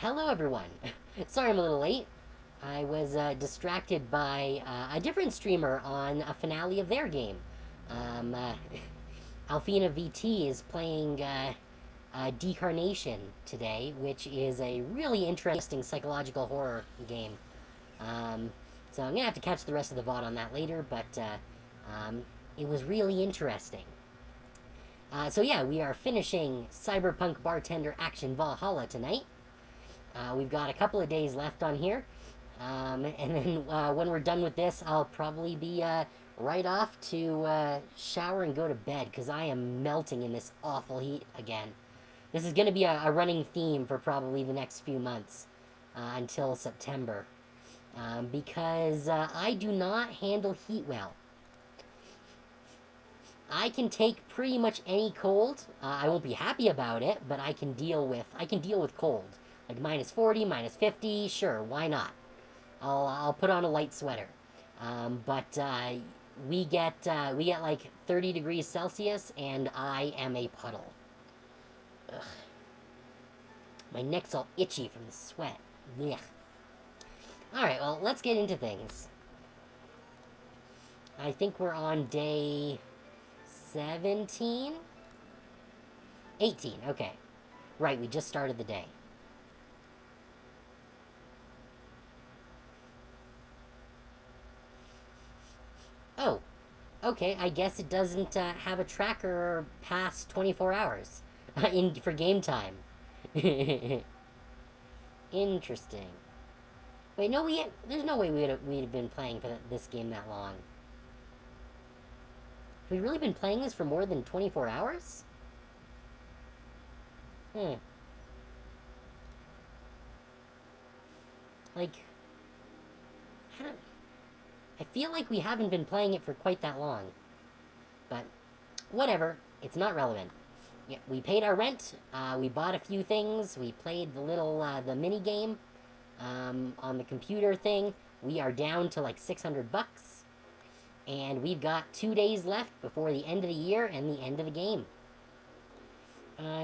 Hello, everyone. Sorry I'm a little late. I was distracted by a different streamer on a finale of their game. Um, uh, Alfina VT is playing Decarnation today, which is a really interesting psychological horror game. Um, so I'm gonna have to catch the rest of the VOD on that later, but it was really interesting. So yeah, we are finishing Cyberpunk Bartender Action Valhalla tonight. We've got a couple of days left on here. And then when we're done with this, I'll probably be right off to shower and go to bed because I am melting in this awful heat again. This is going to be a running theme for probably the next few months until September because I do not handle heat well. I can take pretty much any cold. I won't be happy about it, but I can deal with cold. Like minus 40, minus 50, sure, why not? I'll put on a light sweater. But we get like 30 degrees Celsius, and I am a puddle. Ugh. My neck's all itchy from the sweat. Blech. Alright, well, let's get into things. I think we're on day 17? 18, okay. Right, we just started the day. Oh, okay, I guess it doesn't have a tracker past 24 hours for game time. Interesting. Wait, no, there's no way we'd have been playing for this game that long. Have we really been playing this for more than 24 hours? Like, I feel like we haven't been playing it for quite that long. But, whatever. It's not relevant. Yeah, we paid our rent. We bought a few things. We played the mini game on the computer thing. We are down to like 600 bucks. And we've got 2 days left before the end of the year and the end of the game.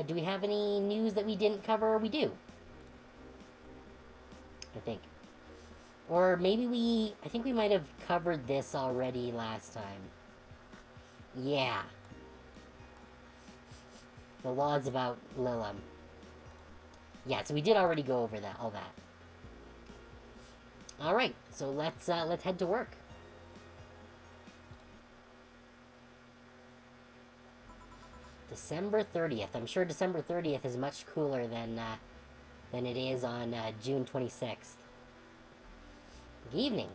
Do we have any news that we didn't cover? We do. I think. Or maybe I think we might have covered this already last time. Yeah. The laws about Lilum. Yeah, so we did already go over all that. Alright, so let's head to work. December 30th. I'm sure December 30th is much cooler than it is on June 26th. Good evening.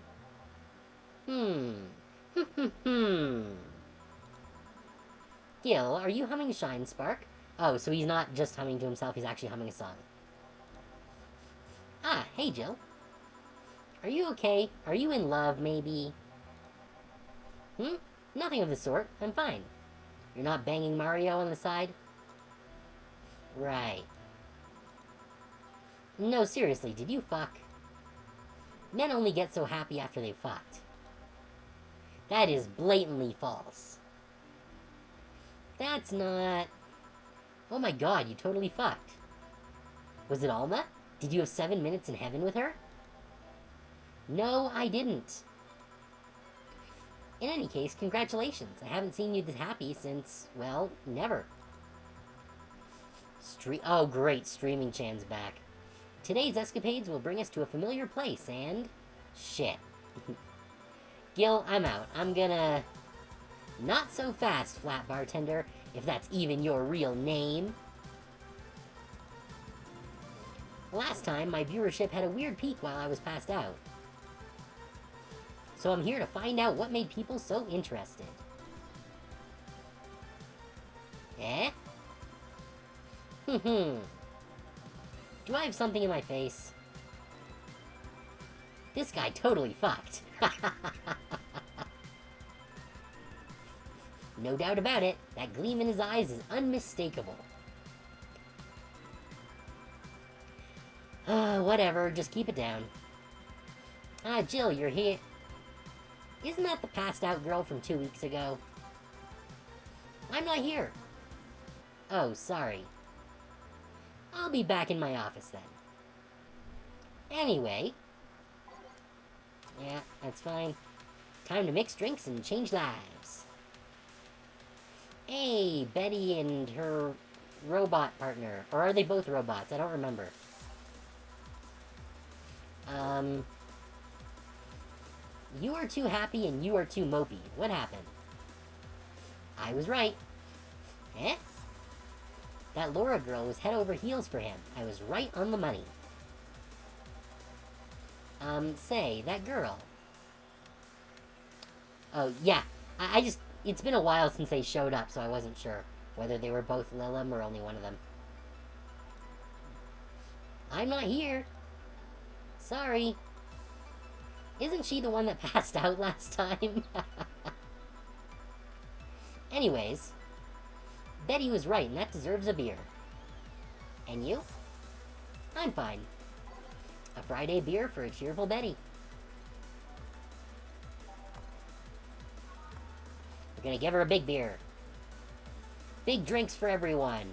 Gil, are you humming Shine Spark? Oh, so he's not just humming to himself, he's actually humming a song. Ah, hey Jill. Are you okay? Are you in love, maybe? Nothing of the sort. I'm fine. You're not banging Mario on the side? Right. No, seriously, did you fuck? Men only get so happy after they've fucked. That is blatantly false. That's not... Oh my god, you totally fucked. Was it Alma? Did you have 7 minutes in heaven with her? No, I didn't. In any case, congratulations. I haven't seen you this happy since, well, never. Oh great, Streaming Chan's back. Today's escapades will bring us to a familiar place, and... shit. Gil, I'm out. I'm gonna... Not so fast, Flat Bartender, if that's even your real name. Last time, my viewership had a weird peak while I was passed out. So I'm here to find out what made people so interested. Eh? Do I have something in my face? This guy totally fucked. No doubt about it, that gleam in his eyes is unmistakable. Whatever, just keep it down. Ah, Jill, you're here. Isn't that the passed out girl from 2 weeks ago? I'm not here. Oh, sorry. I'll be back in my office then. Anyway. Yeah, that's fine. Time to mix drinks and change lives. Hey, Betty and her robot partner. Or are they both robots? I don't remember. You are too happy and you are too mopey. What happened? I was right. Eh? That Laura girl was head over heels for him. I was right on the money. Say, that girl. Oh, yeah. I just... It's been a while since they showed up, so I wasn't sure whether they were both Lilim or only one of them. I'm not here. Sorry. Isn't she the one that passed out last time? Anyways, Betty was right, and that deserves a beer. And you? I'm fine. A Friday beer for a cheerful Betty. We're gonna give her a big beer. Big drinks for everyone.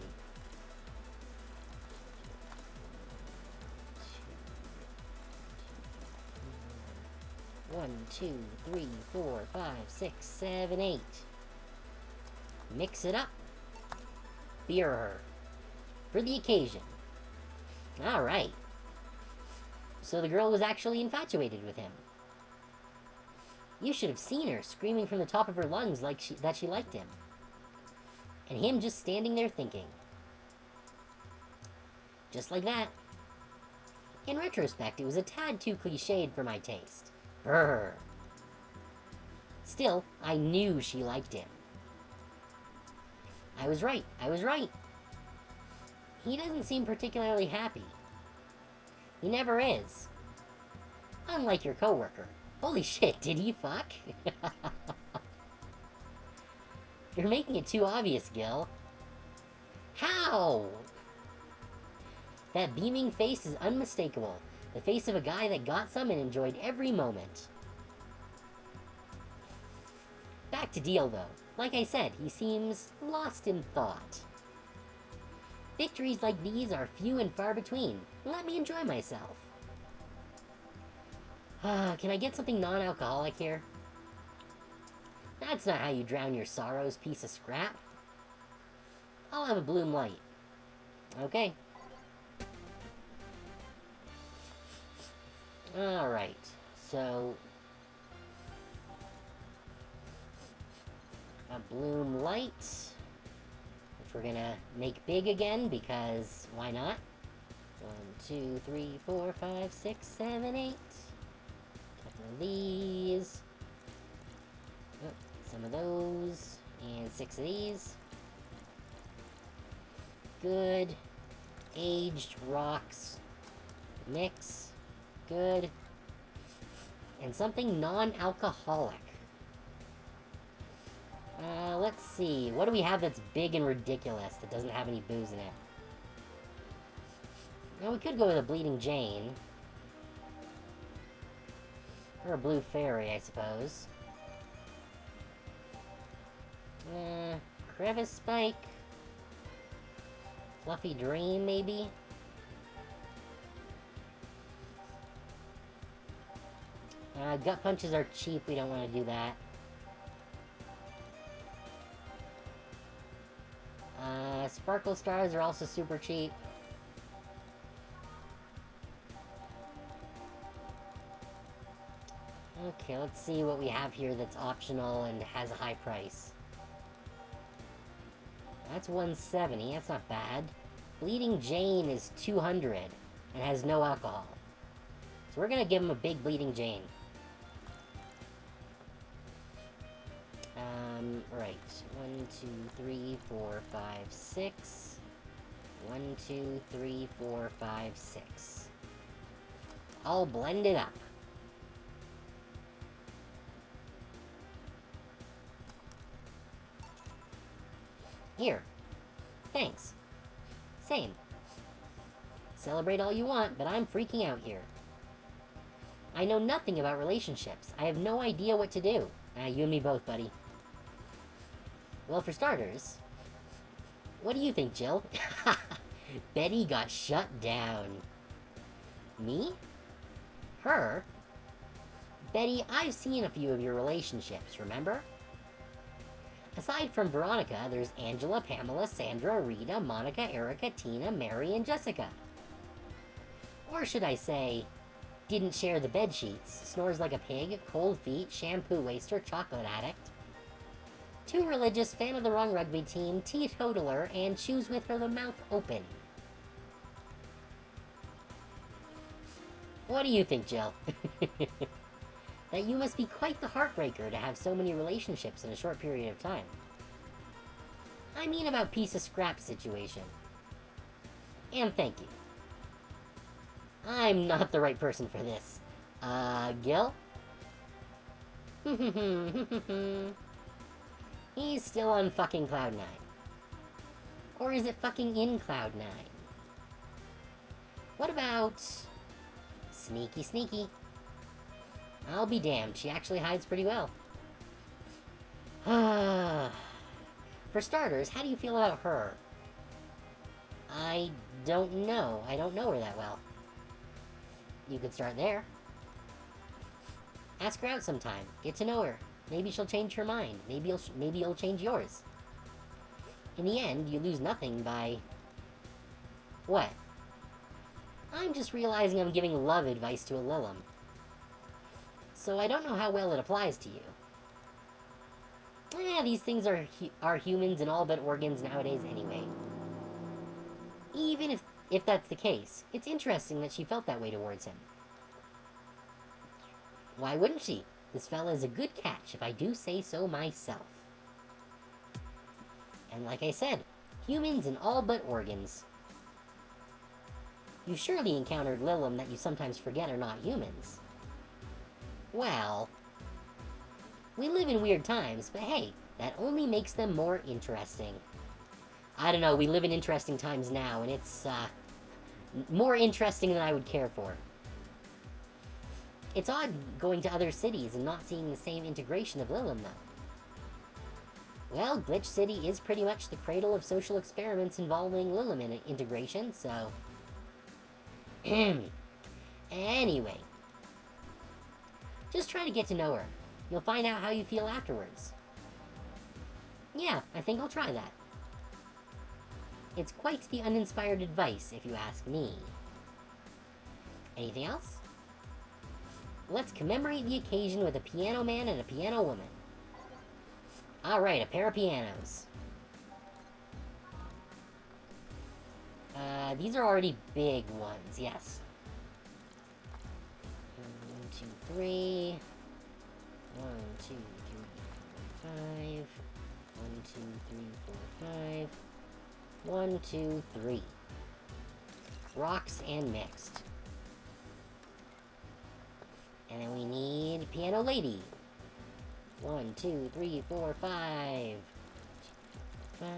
1, 2, 3, 4, 5, 6, 7, 8. Mix it up. Beer her. For the occasion. Alright. So the girl was actually infatuated with him. You should have seen her screaming from the top of her lungs like that she liked him. And him just standing there thinking. Just like that. In retrospect, it was a tad too cliched for my taste. Brr. Still, I knew she liked him. I was right. I was right. He doesn't seem particularly happy. He never is. Unlike your coworker. Holy shit, did he fuck? You're making it too obvious, Gil. How? That beaming face is unmistakable. The face of a guy that got some and enjoyed every moment. Back to Deal, though. Like I said, he seems lost in thought. Victories like these are few and far between. Let me enjoy myself. Can I get something non-alcoholic here? That's not how you drown your sorrows, piece of scrap. I'll have a Bloom Light. Okay. Alright, so... a Bloom Light, which we're gonna make big again, because why not? 1, 2, 3, 4, 5, 6, 7, 8. Couple of these. Oh, some of those. And 6 of these. Good. Aged rocks. Mix. Good. And something non-alcoholic. Let's see. What do we have that's big and ridiculous that doesn't have any booze in it? Well, we could go with a Bleeding Jane. Or a Blue Fairy, I suppose. Crevice Spike. Fluffy Dream, maybe? Gut Punches are cheap, we don't want to do that. Sparkle Stars are also super cheap. Okay, let's see what we have here that's optional and has a high price. That's 170, that's not bad. Bleeding Jane is 200 and has no alcohol. So we're gonna give him a big Bleeding Jane. Right. 1, 2, 3, 4, 5, 6. 1, 2, 3, 4, 5, 6. All blended up. Here. Thanks. Same. Celebrate all you want, but I'm freaking out here. I know nothing about relationships. I have no idea what to do. You and me both, buddy. Well, for starters, what do you think, Jill? Betty got shut down. Me? Her? Betty, I've seen a few of your relationships, remember? Aside from Veronica, there's Angela, Pamela, Sandra, Rita, Monica, Erica, Tina, Mary, and Jessica. Or should I say, didn't share the bed sheets, snores like a pig, cold feet, shampoo waster, chocolate addict. Too religious, fan of the wrong rugby team, teetotaler, and chews with her mouth open. What do you think, Jill? That you must be quite the heartbreaker to have so many relationships in a short period of time. I mean about piece of scrap situation. And thank you. I'm not the right person for this. Gil? He's still on fucking Cloud 9. Or is it fucking in Cloud 9? What about... Sneaky, sneaky. I'll be damned, she actually hides pretty well. For starters, how do you feel about her? I don't know. I don't know her that well. You could start there. Ask her out sometime. Get to know her. Maybe she'll change her mind. Maybe you'll change yours. In the end, you lose nothing by... What? I'm just realizing I'm giving love advice to a Lilum. So I don't know how well it applies to you. These things are humans and all but organs nowadays anyway. Even if that's the case, it's interesting that she felt that way towards him. Why wouldn't she? This fella is a good catch, if I do say so myself. And like I said, humans and all but organs. You've surely encountered Lilum that you sometimes forget are not humans. Well, we live in weird times, but hey, that only makes them more interesting. I don't know, we live in interesting times now, and it's, more interesting than I would care for. It's odd going to other cities and not seeing the same integration of Lilum, though. Well, Glitch City is pretty much the cradle of social experiments involving Lilum integration, so... Anyway. Just try to get to know her. You'll find out how you feel afterwards. Yeah, I think I'll try that. It's quite the uninspired advice, if you ask me. Anything else? Let's commemorate the occasion with a piano man and a piano woman. Alright, a pair of pianos. These are already big ones, yes. 1, 2, 3. 1, 2, 3, 4, 5. 1, 2, 3, 4, 5. 1, 2, 3. Rocks and mixed. And then we need piano lady. 1, 2, 3, 4, 5. 5.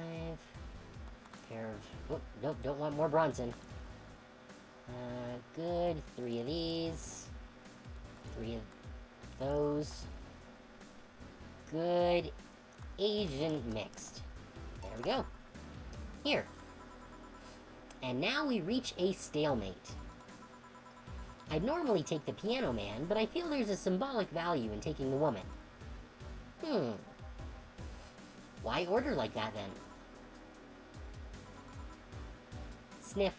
Pair of... Oh, nope, don't want more Bronson. Good. 3 of these. 3 of those. Good. Asian mixed. There we go. Here. And now we reach a stalemate. I'd normally take the piano man, but I feel there's a symbolic value in taking the woman. Why order like that, then? Sniff.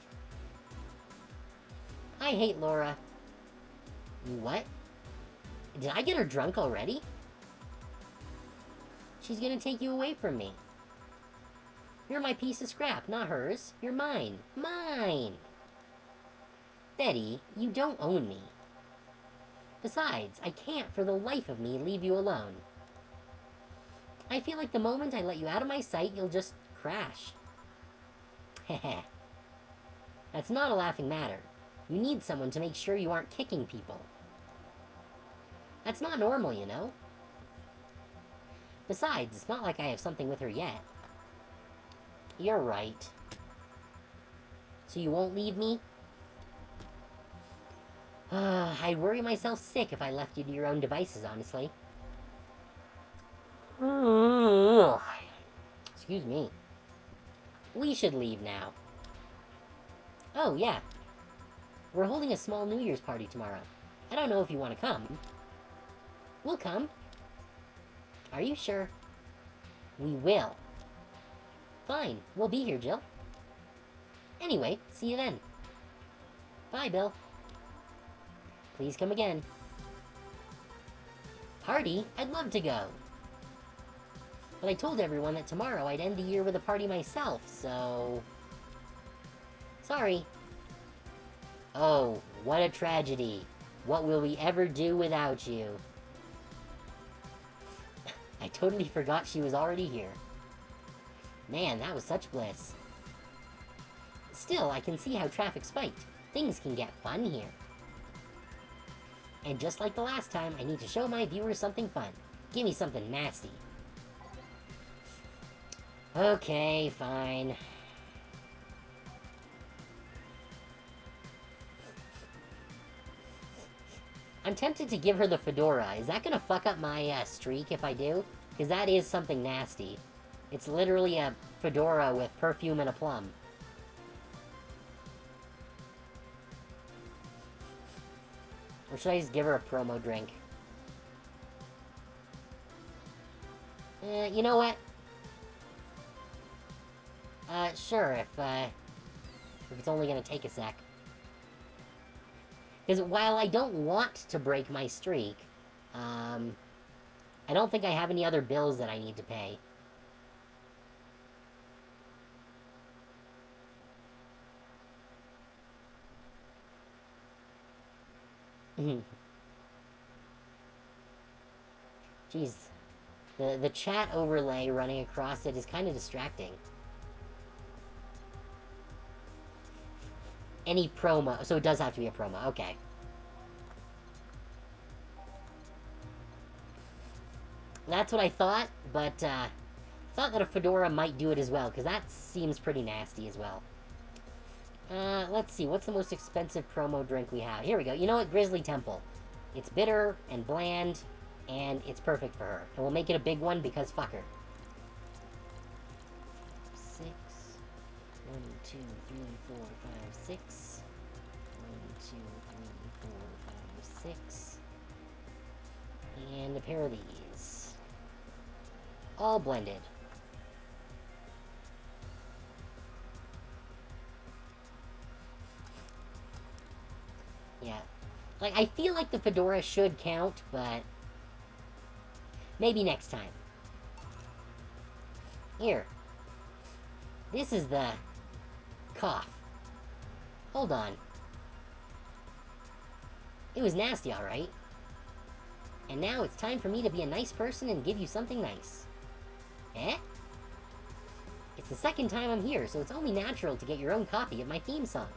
I hate Laura. You what? Did I get her drunk already? She's gonna take you away from me. You're my piece of scrap, not hers. You're mine. Mine! Betty, you don't own me. Besides, I can't for the life of me leave you alone. I feel like the moment I let you out of my sight, you'll just crash. Heh. That's not a laughing matter. You need someone to make sure you aren't kicking people. That's not normal, you know? Besides, it's not like I have something with her yet. You're right. So you won't leave me? I'd worry myself sick if I left you to your own devices, honestly. Excuse me. We should leave now. Oh, yeah. We're holding a small New Year's party tomorrow. I don't know if you want to come. We'll come. Are you sure? We will. Fine, we'll be here, Jill. Anyway, see you then. Bye, Bill. Please come again. Party? I'd love to go. But I told everyone that tomorrow I'd end the year with a party myself, so... Sorry. Oh, what a tragedy. What will we ever do without you? I totally forgot she was already here. Man, that was such bliss. Still, I can see how traffic spiked. Things can get fun here. And just like the last time, I need to show my viewers something fun. Give me something nasty. Okay, fine. I'm tempted to give her the fedora. Is that gonna fuck up my streak if I do? Because that is something nasty. It's literally a fedora with perfume and a plum. Or should I just give her a promo drink? You know what? Sure, if it's only gonna take a sec. Because while I don't want to break my streak, I don't think I have any other bills that I need to pay. Jeez. The chat overlay running across it is kind of distracting. Any promo. So it does have to be a promo. Okay. That's what I thought, but thought that a fedora might do it as well, because that seems pretty nasty as well. Let's see. What's the most expensive promo drink we have? Here we go. You know what? Grizzly Temple. It's bitter and bland, and it's perfect for her. And we'll make it a big one because fuck her. 6. 1, 2, 3, 4, 5, 6. 1, 2, 3, 4, 5, 6. And a pair of these. All blended. Yeah. Like, I feel like the fedora should count, but... maybe next time. Here. This is the... cough. Hold on. It was nasty, alright. And now it's time for me to be a nice person and give you something nice. Eh? It's the second time I'm here, so it's only natural to get your own copy of my theme song.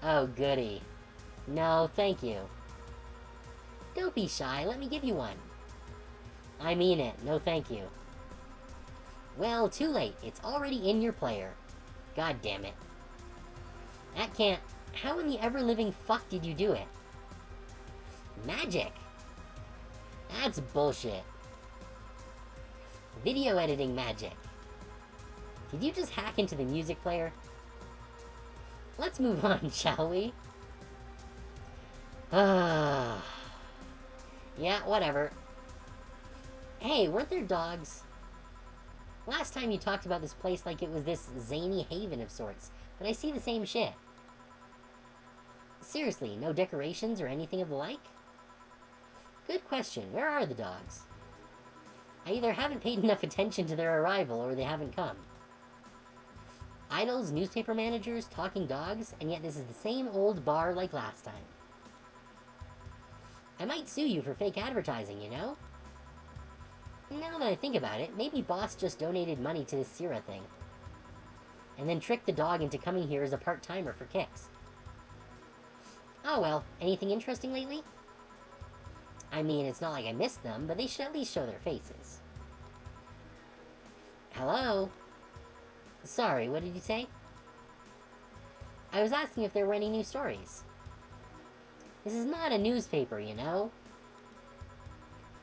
Oh, goody. No, thank you. Don't be shy, let me give you one. I mean it, no thank you. Well, too late, it's already in your player. God damn it. That can't... how in the ever-living fuck did you do it? Magic! That's bullshit. Video editing magic. Did you just hack into the music player? Let's move on, shall we? Yeah, whatever. Hey, weren't there dogs? Last time you talked about this place like it was this zany haven of sorts, but I see the same shit. Seriously, no decorations or anything of the like? Good question. Where are the dogs? I either haven't paid enough attention to their arrival or they haven't come. Idols, newspaper managers, talking dogs, and yet this is the same old bar like last time. I might sue you for fake advertising, you know? Now that I think about it, maybe Boss just donated money to this Sierra thing. And then tricked the dog into coming here as a part-timer for kicks. Oh well, anything interesting lately? I mean, it's not like I missed them, but they should at least show their faces. Hello? Sorry, what did you say? I was asking if there were any new stories. This is not a newspaper, you know?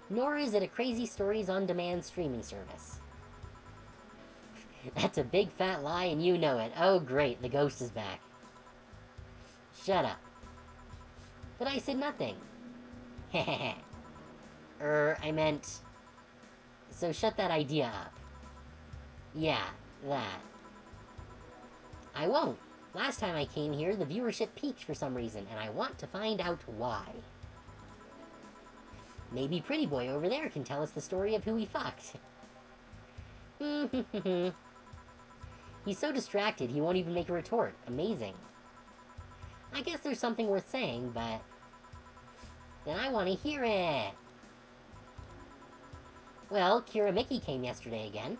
Nor is it a Crazy Stories on Demand streaming service. That's a big fat lie and you know it. Oh great, the ghost is back. Shut up. But I said nothing. Heh. I meant... So shut that idea up. Yeah, that. I won't. Last time I came here, the viewership peaked for some reason, and I want to find out why. Maybe Pretty Boy over there can tell us the story of who he fucked. He's so distracted he won't even make a retort. Amazing. I guess there's something worth saying, but... Then I want to hear it! Well, Kira Mickey came yesterday again.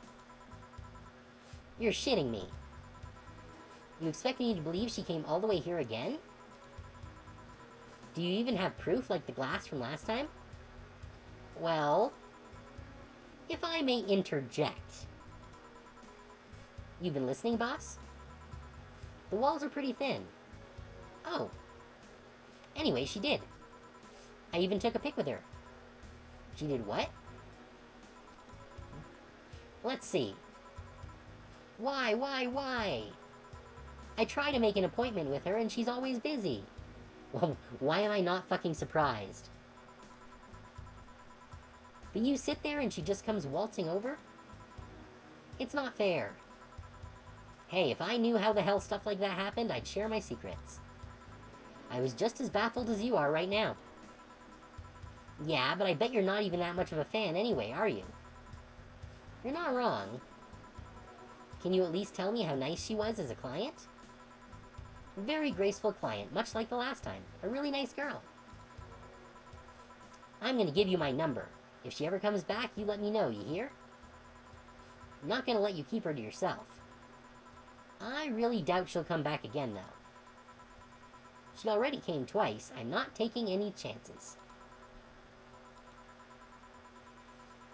You're shitting me. You expect me to believe she came all the way here again? Do you even have proof like the glass from last time? Well... If I may interject... You've been listening, boss? The walls are pretty thin. Oh. Anyway, she did. I even took a pic with her. She did what? Let's see. Why? I try to make an appointment with her and she's always busy. Well, why am I not fucking surprised? But you sit there and she just comes waltzing over? It's not fair. Hey, if I knew how the hell stuff like that happened, I'd share my secrets. I was just as baffled as you are right now. Yeah, but I bet you're not even that much of a fan anyway, are you? You're not wrong. Can you at least tell me how nice she was as a client? Very graceful client, much like the last time. A really nice girl. I'm gonna give you my number. If she ever comes back, you let me know, you hear? I'm not gonna let you keep her to yourself. I really doubt she'll come back again, though. She already came twice. I'm not taking any chances.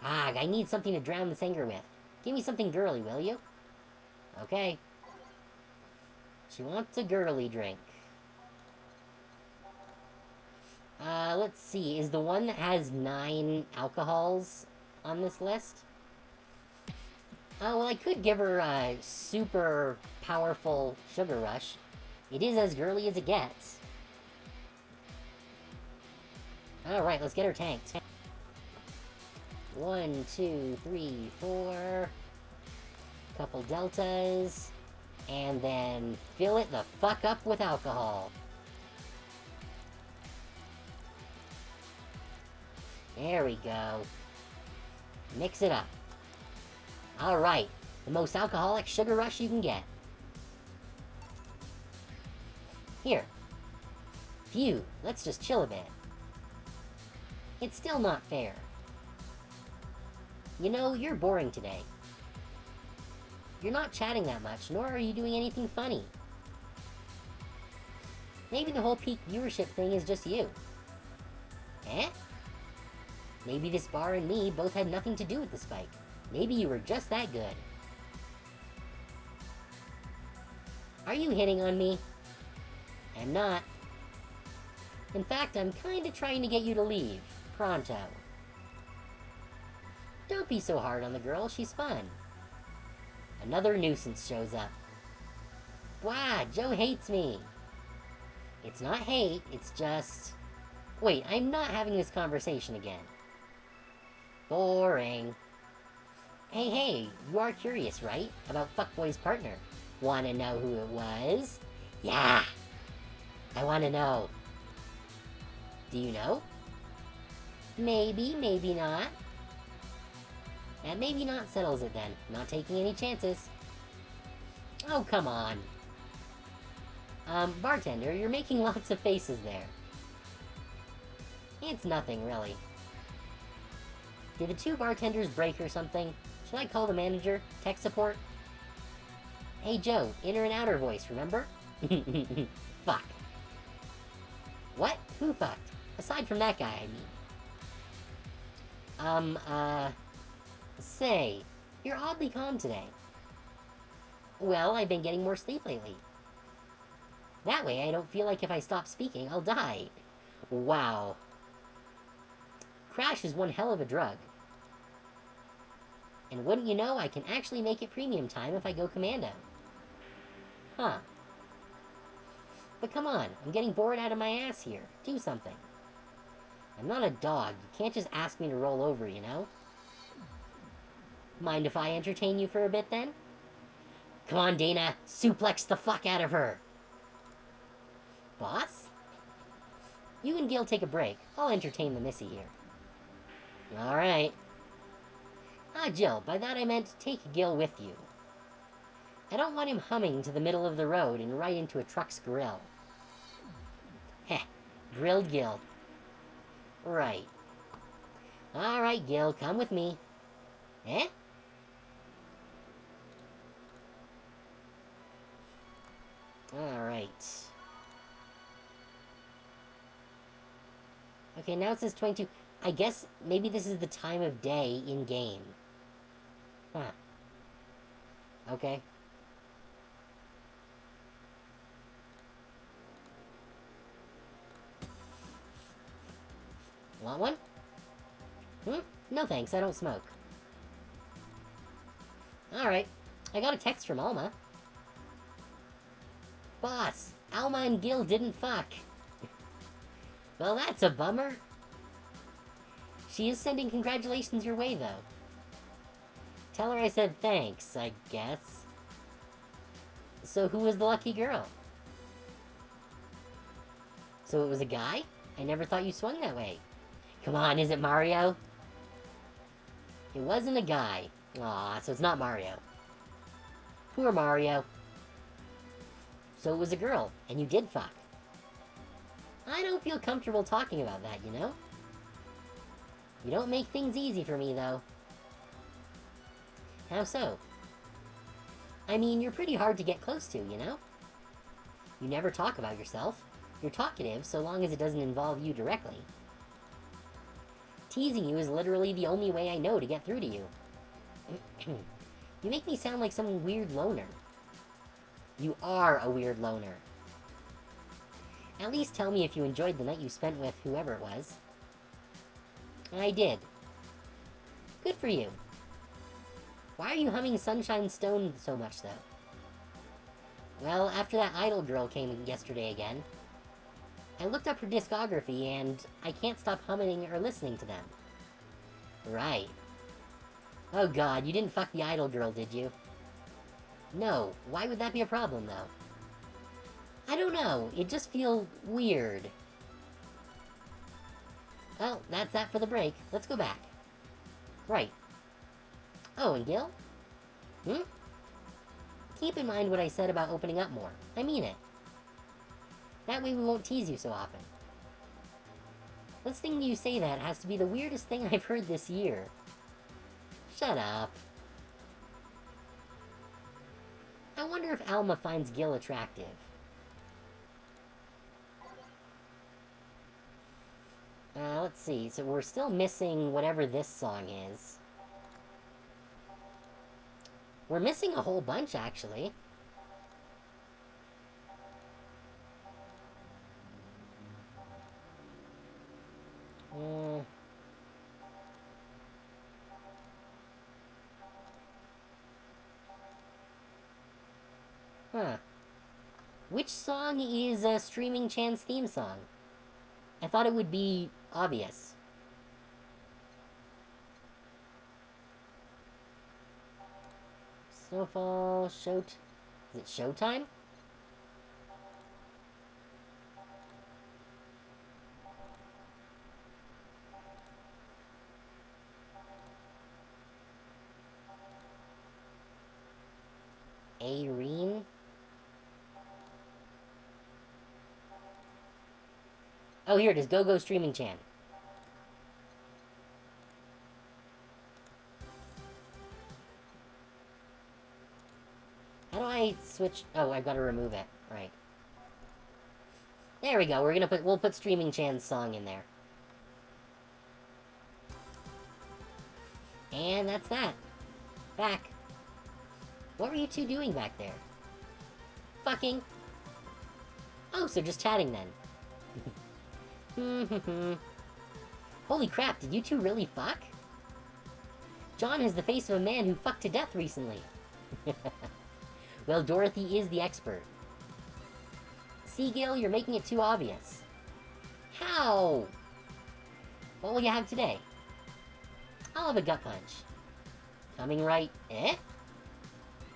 Ah, I need something to drown this anger with. Give me something girly, will you? Okay. She wants a girly drink. Let's see. Is the one that has 9 alcohols on this list? Oh, well, I could give her a super powerful sugar rush. It is as girly as it gets. Alright, let's get her tanked. 1, 2, 3, 4. Couple deltas. And then fill it the fuck up with alcohol. There we go. Mix it up. Alright, the most alcoholic sugar rush you can get. Here. Phew, let's just chill a bit. It's still not fair. You know, you're boring today. You're not chatting that much, nor are you doing anything funny. Maybe the whole peak viewership thing is just you. Eh? Maybe this bar and me both had nothing to do with the spike. Maybe you were just that good. Are you hitting on me? I'm not. In fact, I'm kinda trying to get you to leave. Pronto. Don't be so hard on the girl, she's fun. Another nuisance shows up. Wow, Joe hates me. It's not hate, it's just... Wait, I'm not having this conversation again. Boring. Hey, you are curious, right? About Fuckboy's partner. Wanna know who it was? Yeah! I wanna know. Do you know? Maybe, maybe not. And maybe not settles it then. Not taking any chances. Oh, come on. Bartender, you're making lots of faces there. It's nothing, really. Did the 2 bartenders break or something? Should I call the manager? Tech support? Hey, Joe, inner and outer voice, remember? Fuck. What? Who fucked? Aside from that guy, I mean. Say, you're oddly calm today. Well, I've been getting more sleep lately. That way, I don't feel like if I stop speaking, I'll die. Wow. Crash is one hell of a drug. And wouldn't you know, I can actually make it premium time if I go commando. Huh. But come on, I'm getting bored out of my ass here. Do something. I'm not a dog. You can't just ask me to roll over, you know? Mind if I entertain you for a bit, then? Come on, Dana. Suplex the fuck out of her. Boss? You and Gil take a break. I'll entertain the missy here. Alright. Ah, Jill, by that I meant take Gil with you. I don't want him humming to the middle of the road and right into a truck's grill. Heh, grilled Gil. Right. Alright, Gil, come with me. Eh? Alright. Okay, now it says 22. I guess maybe this is the time of day in-game. Huh. Okay. Want one? No thanks, I don't smoke. Alright. I got a text from Alma. Boss, Alma and Gil didn't fuck. Well, that's a bummer. She is sending congratulations your way, though. Tell her I said thanks, I guess. So who was the lucky girl? So it was a guy? I never thought you swung that way. Come on, is it Mario? It wasn't a guy. Aw, so it's not Mario. Poor Mario. So it was a girl, and you did fuck. I don't feel comfortable talking about that, you know? You don't make things easy for me, though. How so? I mean, you're pretty hard to get close to, you know? You never talk about yourself. You're talkative so long as it doesn't involve you directly. Teasing you is literally the only way I know to get through to you. You make me sound like some weird loner. You are a weird loner. At least tell me if you enjoyed the night you spent with whoever it was. I did. Good for you. Why are you humming Sunshine Stone so much, though? Well, after that Idol girl came yesterday again, I looked up her discography, and I can't stop humming or listening to them. Right. Oh god, you didn't fuck the Idol girl, did you? No, why would that be a problem, though? I don't know, it just feels weird. Well, that's that for the break. Let's go back. Right. Oh, and Gil? Keep in mind what I said about opening up more. I mean it. That way we won't tease you so often. Listening to you say that has to be the weirdest thing I've heard this year. Shut up. I wonder if Alma finds Gil attractive. Let's see. So we're still missing whatever this song is. We're missing a whole bunch, actually. Huh. Which song is Streaming Chan's theme song? I thought it would be obvious. Snowfall, Is it Showtime? Irene? Oh, here it is. Go Streaming Chan. How do I switch? Oh, I've got to remove it. Right. There we go. We'll put Streaming Chan's song in there. And that's that. Back. What were you two doing back there? Fucking. Oh, so just chatting then. Holy crap, did you two really fuck? John has the face of a man who fucked to death recently. Well, Dorothy is the expert. Seagill, you're making it too obvious. How? What will you have today? I'll have a gut punch. Coming right... Eh?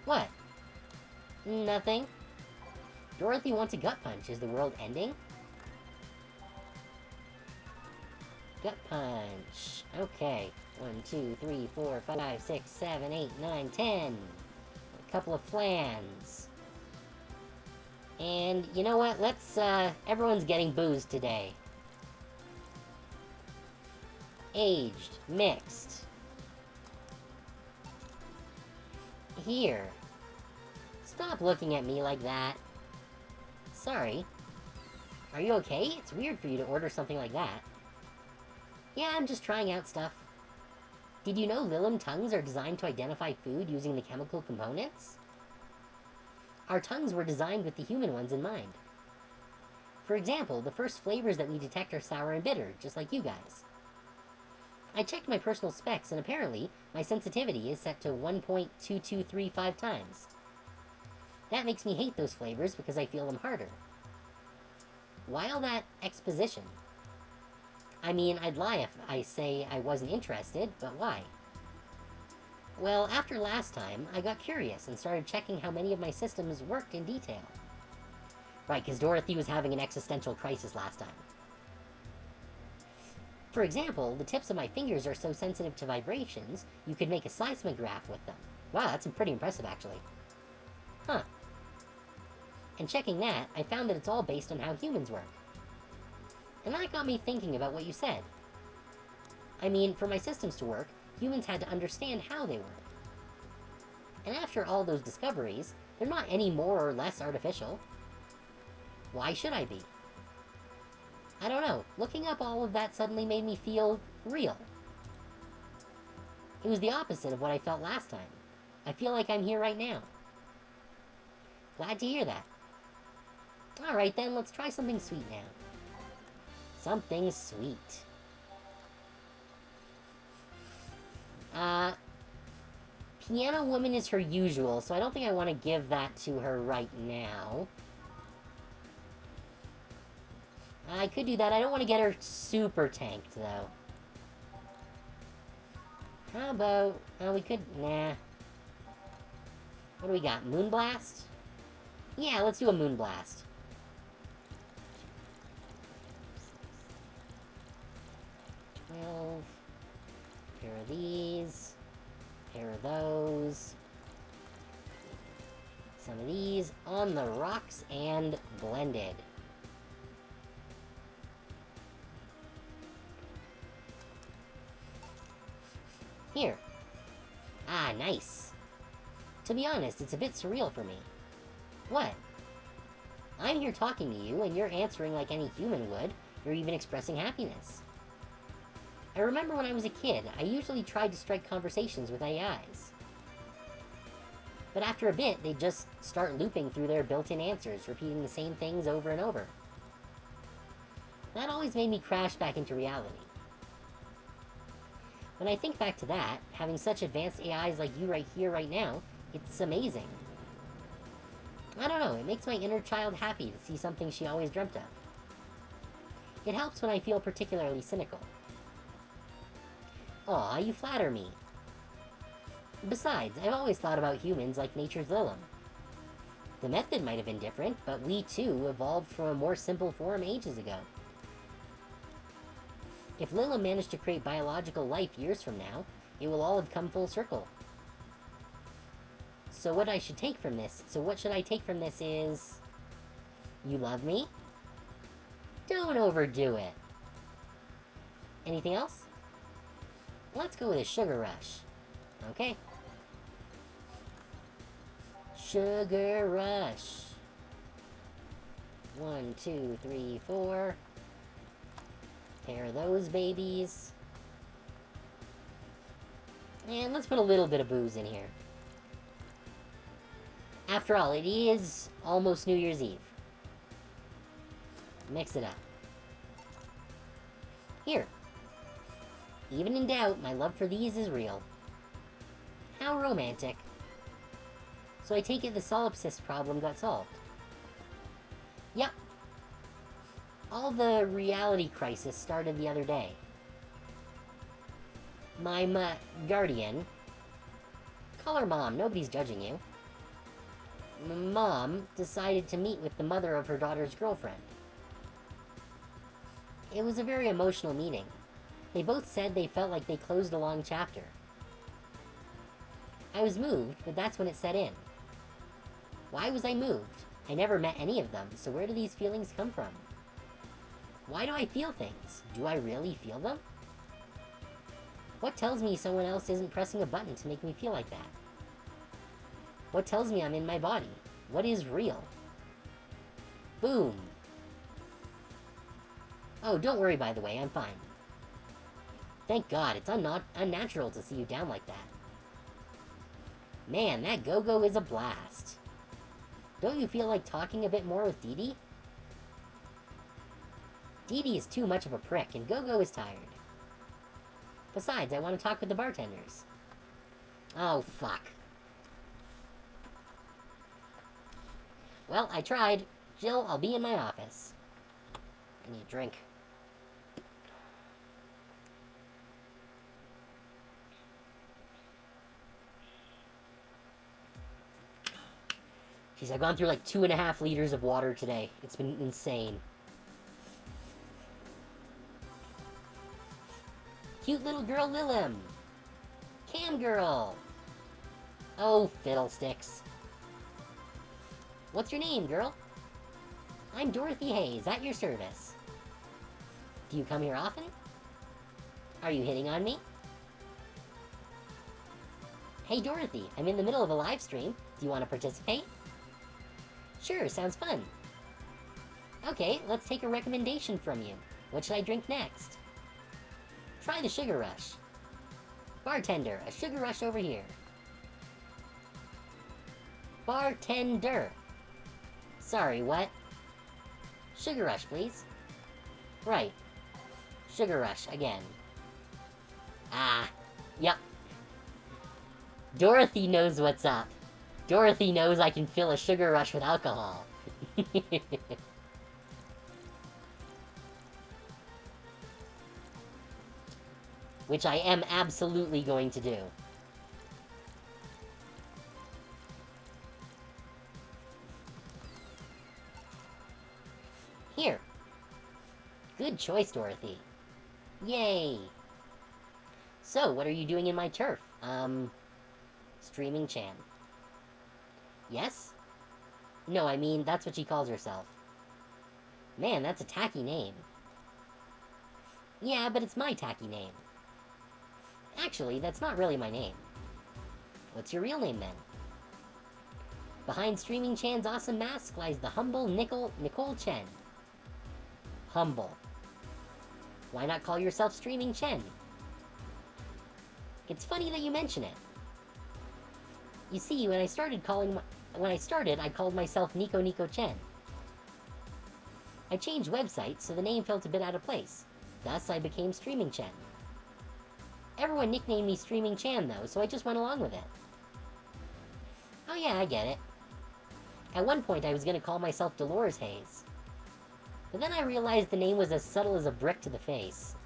What? Nothing. Dorothy wants a gut punch. Is the world ending? Gut punch. Okay. 1, 2, 3, 4, 5, 6, 7, 8, 9, 10. A couple of flans. And you know what? Let's, everyone's getting boozed today. Aged. Mixed. Here. Stop looking at me like that. Sorry. Are you okay? It's weird for you to order something like that. Yeah, I'm just trying out stuff. Did you know Lilim tongues are designed to identify food using the chemical components? Our tongues were designed with the human ones in mind. For example, the first flavors that we detect are sour and bitter, just like you guys. I checked my personal specs, and apparently, my sensitivity is set to 1.2235 times. That makes me hate those flavors because I feel them harder. Why all that exposition? I mean, I'd lie if I say I wasn't interested, but why? Well, after last time, I got curious and started checking how many of my systems worked in detail. Right, because Dorothy was having an existential crisis last time. For example, the tips of my fingers are so sensitive to vibrations, you could make a seismograph with them. Wow, that's pretty impressive, actually. Huh. And checking that, I found that it's all based on how humans work. And that got me thinking about what you said. I mean, for my systems to work, humans had to understand how they work. And after all those discoveries, they're not any more or less artificial. Why should I be? I don't know. Looking up all of that suddenly made me feel real. It was the opposite of what I felt last time. I feel like I'm here right now. Glad to hear that. Alright then, let's try something sweet now. Something sweet. Piano Woman is her usual, so I don't think I want to give that to her right now. I could do that. I don't want to get her super tanked, though. How about... Oh, we could... Nah. What do we got? Moonblast? Yeah, let's do a Moonblast. Pair of these. Pair of those. Some of these on the rocks and blended. Here. Ah, nice. To be honest, it's a bit surreal for me. What? I'm here talking to you, and you're answering like any human would. You're even expressing happiness. I remember when I was a kid, I usually tried to strike conversations with AIs. But after a bit, they'd just start looping through their built-in answers, repeating the same things over and over. That always made me crash back into reality. When I think back to that, having such advanced AIs like you right here, right now, it's amazing. I don't know, it makes my inner child happy to see something she always dreamt of. It helps when I feel particularly cynical. Aw, you flatter me. Besides, I've always thought about humans like nature's Lilim. The method might have been different, but we too evolved from a more simple form ages ago. If Lilim managed to create biological life years from now, it will all have come full circle. So what should I take from this is... You love me? Don't overdo it. Anything else? Let's go with a sugar rush. Okay. Sugar rush. 1, 2, 3, 4. Pair of those babies. And let's put a little bit of booze in here. After all, it is almost New Year's Eve. Mix it up. Here. Even in doubt, my love for these is real. How romantic. So I take it the solipsist problem got solved. Yep, All the reality crisis started the other day. My guardian, call her Mom, nobody's judging you. Mom decided to meet with the mother of her daughter's girlfriend. It was a very emotional meeting. They both said they felt like they closed a long chapter. I was moved, but that's when it set in. Why was I moved? I never met any of them, so where do these feelings come from? Why do I feel things? Do I really feel them? What tells me someone else isn't pressing a button to make me feel like that? What tells me I'm in my body? What is real? Boom. Oh, don't worry, by the way, I'm fine. Thank God, it's unnatural to see you down like that. Man, that go-go is a blast. Don't you feel like talking a bit more with Dee Dee? Dee Dee is too much of a prick, and Go-Go is tired. Besides, I want to talk with the bartenders. Oh, fuck. Well, I tried. Jill, I'll be in my office. I need a drink. Jeez, I've gone through like 2.5 liters of water today. It's been insane. Cute little girl Lilym. Cam girl. Oh, fiddlesticks. What's your name, girl? I'm Dorothy Hayes, at your service. Do you come here often? Are you hitting on me? Hey, Dorothy, I'm in the middle of a live stream. Do you want to participate? Sure, sounds fun. Okay, let's take a recommendation from you. What should I drink next? Try the Sugar Rush. Bartender, a Sugar Rush over here. Bartender. Sorry, what? Sugar Rush, please. Right. Sugar Rush, again. Ah, yep. Dorothy knows what's up. Dorothy knows I can fill a Sugar Rush with alcohol. Which I am absolutely going to do. Here. Good choice, Dorothy. Yay! So, what are you doing in my turf? Streaming Chan. Yes? No, I mean, that's what she calls herself. Man, that's a tacky name. Yeah, but it's my tacky name. Actually, that's not really my name. What's your real name, then? Behind Streaming Chan's awesome mask lies the humble Nicole Chen. Humble. Why not call yourself Streaming Chen? It's funny that you mention it. You see, when I started, I called myself Nico Chen. I changed websites, so the name felt a bit out of place. Thus, I became Streaming Chen. Everyone nicknamed me Streaming Chan, though, so I just went along with it. Oh yeah, I get it. At one point, I was gonna call myself Dolores Hayes. But then I realized the name was as subtle as a brick to the face.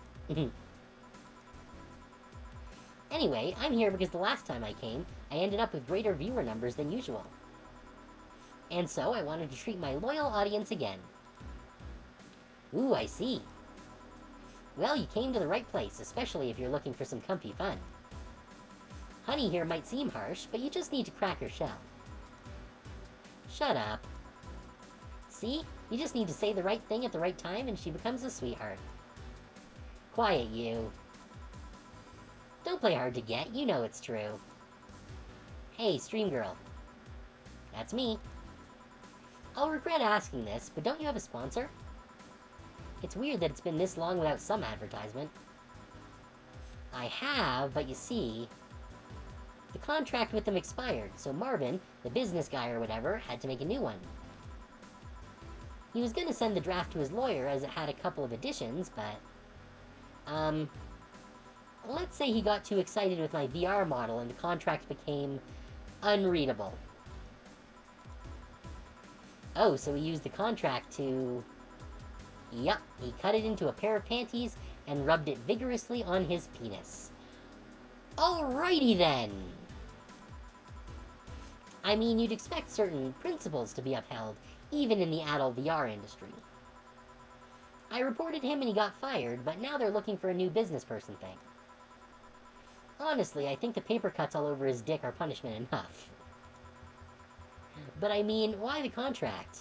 Anyway, I'm here because the last time I came, I ended up with greater viewer numbers than usual. And so, I wanted to treat my loyal audience again. Ooh, I see. Well, you came to the right place, especially if you're looking for some comfy fun. Honey here might seem harsh, but you just need to crack her shell. Shut up. See? You just need to say the right thing at the right time and she becomes a sweetheart. Quiet, you. Don't play hard to get, you know it's true. Hey, Stream Girl. That's me. I'll regret asking this, but don't you have a sponsor? It's weird that it's been this long without some advertisement. I have, but you see, the contract with them expired, so Marvin, the business guy or whatever, had to make a new one. He was gonna send the draft to his lawyer as it had a couple of additions, but, let's say he got too excited with my VR model and the contract became unreadable. Oh, so he used the contract to... Yup, he cut it into a pair of panties and rubbed it vigorously on his penis. Alrighty then! I mean, you'd expect certain principles to be upheld, even in the adult VR industry. I reported him and he got fired, but now they're looking for a new business person thing. Honestly, I think the paper cuts all over his dick are punishment enough. But I mean, why the contract?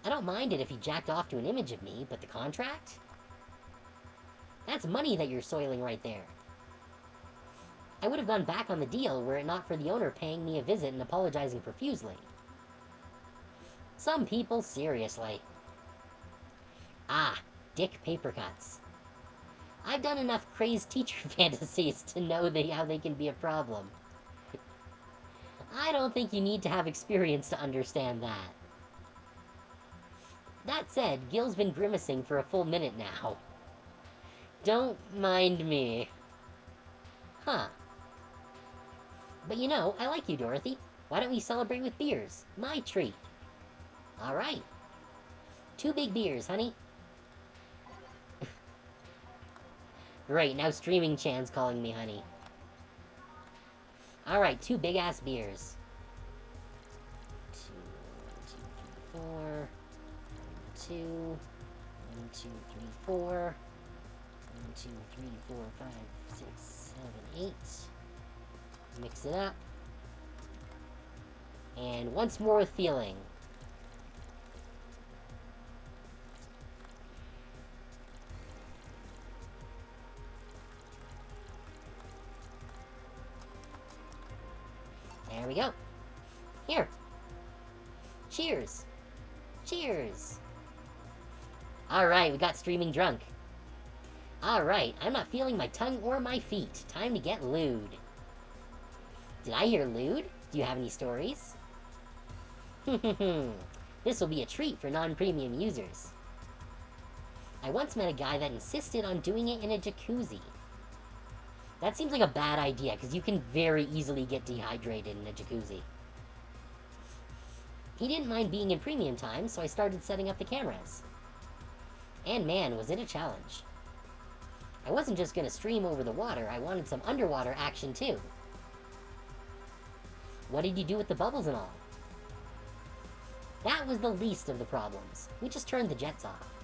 I don't mind it if he jacked off to an image of me, but the contract? That's money that you're soiling right there. I would have gone back on the deal were it not for the owner paying me a visit and apologizing profusely. Some people, seriously. Ah, dick paper cuts. I've done enough crazed teacher fantasies to know how they can be a problem. I don't think you need to have experience to understand that. That said, Gil's been grimacing for a full minute now. Don't mind me. Huh. But you know, I like you, Dorothy. Why don't we celebrate with beers? My treat. Alright. 2 big beers, honey. Great, now Streaming Chan's calling me honey. Alright, 2 big-ass beers. 2, 1, 2, 3, 4. 2. 1, 2, 3, 4. 1, 2, 3, 4, 5, 6, 7, 8. Mix it up. And once more with feeling. There we go. Here. Cheers. Cheers. Alright, we got streaming drunk. Alright, I'm not feeling my tongue or my feet. Time to get lewd. Did I hear lewd? Do you have any stories? This will be a treat for non-premium users. I once met a guy that insisted on doing it in a jacuzzi. That seems like a bad idea, because you can very easily get dehydrated in a jacuzzi. He didn't mind being in premium time, so I started setting up the cameras. And man, was it a challenge. I wasn't just going to stream over the water, I wanted some underwater action too. What did you do with the bubbles and all? That was the least of the problems. We just turned the jets off.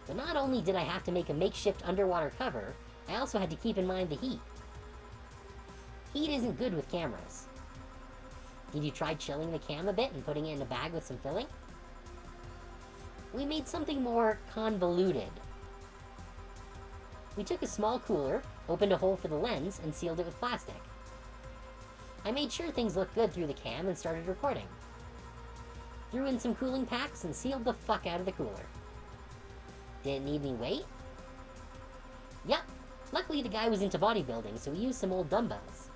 But not only did I have to make a makeshift underwater cover, I also had to keep in mind the heat. Heat isn't good with cameras. Did you try chilling the cam a bit and putting it in a bag with some filling? We made something more convoluted. We took a small cooler, opened a hole for the lens, and sealed it with plastic. I made sure things looked good through the cam and started recording. Threw in some cooling packs and sealed the fuck out of the cooler. Didn't need any weight? Yep. Luckily the guy was into bodybuilding, so we used some old dumbbells.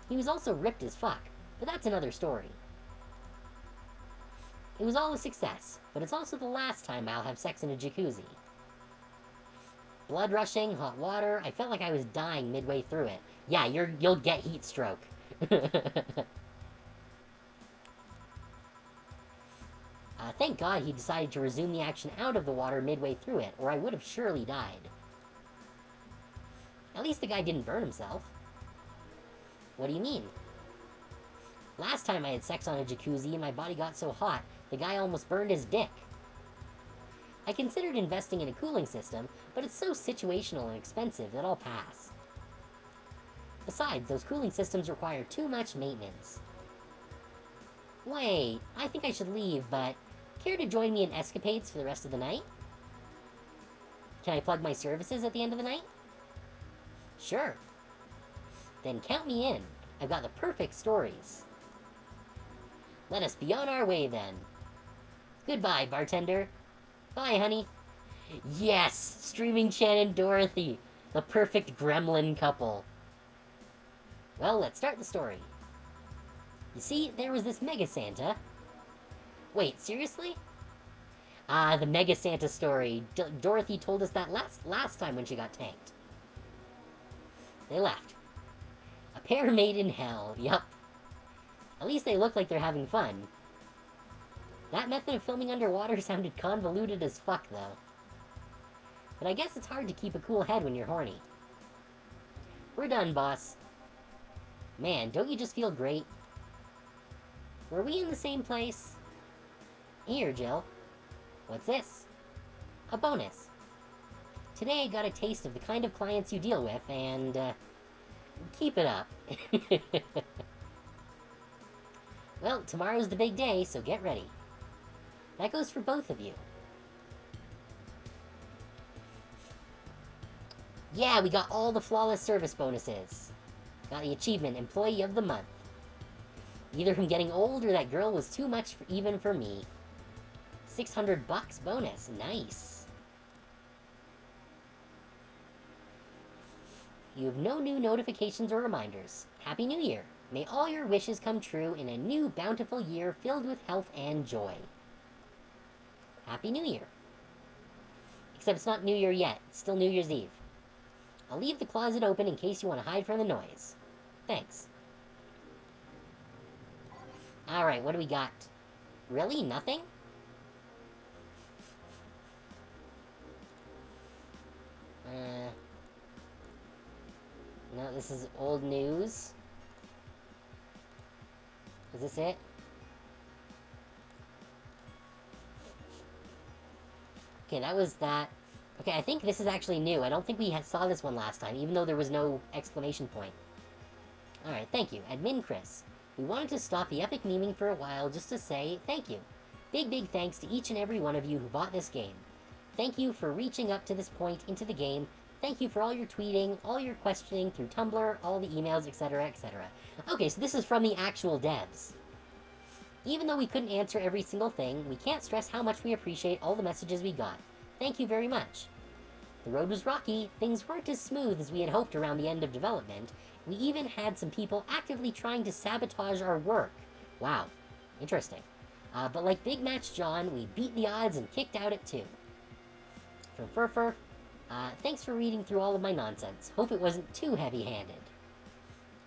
He was also ripped as fuck, but that's another story. It was all a success, but it's also the last time I'll have sex in a jacuzzi. Blood rushing, hot water, I felt like I was dying midway through it. Yeah, you'll get heat stroke. Thank God he decided to resume the action out of the water midway through it, or I would have surely died. At least the guy didn't burn himself. What do you mean? Last time I had sex on a jacuzzi and my body got so hot, the guy almost burned his dick. I considered investing in a cooling system, but it's so situational and expensive that I'll pass. Besides, those cooling systems require too much maintenance. Wait, I think I should leave, but care to join me in escapades for the rest of the night? Can I plug my services at the end of the night? Sure. Then count me in. I've got the perfect stories. Let us be on our way then. Goodbye, bartender. Bye, honey. Yes! Streaming Chan and Dorothy. The perfect gremlin couple. Well, let's start the story. You see, there was this Mega Santa. Wait, seriously? Ah, the Mega Santa story. Dorothy told us that last time when she got tanked. They left. A pair made in hell, yup. At least they look like they're having fun. That method of filming underwater sounded convoluted as fuck, though. But I guess it's hard to keep a cool head when you're horny. We're done, boss. Man, don't you just feel great? Were we in the same place? Here, Jill. What's this? A bonus. Today I got a taste of the kind of clients you deal with, and, keep it up. Well, tomorrow's the big day, so get ready. That goes for both of you. Yeah, we got all the flawless service bonuses. Got the achievement, Employee of the Month. Either I'm getting old or that girl was too much even for me. $600 bonus, nice. You have no new notifications or reminders. Happy New Year. May all your wishes come true in a new bountiful year filled with health and joy. Happy New Year. Except it's not New Year yet. It's still New Year's Eve. I'll leave the closet open in case you want to hide from the noise. Thanks. Alright, what do we got? Really? Nothing? No, this is old news. Is this it? Okay, that was that. Okay, I think this is actually new. I don't think we saw this one last time, even though there was no exclamation point. Alright, thank you. Admin Chris. We wanted to stop the epic memeing for a while just to say thank you. Big thanks to each and every one of you who bought this game. Thank you for reaching up to this point into the game. Thank you for all your tweeting, all your questioning through Tumblr, all the emails, etc., etc. Okay, so this is from the actual devs. Even though we couldn't answer every single thing, we can't stress how much we appreciate all the messages we got. Thank you very much. The road was rocky, things weren't as smooth as we had hoped around the end of development. We even had some people actively trying to sabotage our work. Wow, interesting. But like Big Match John, we beat the odds and kicked out at 2. From Furfur, thanks for reading through all of my nonsense. Hope it wasn't too heavy-handed.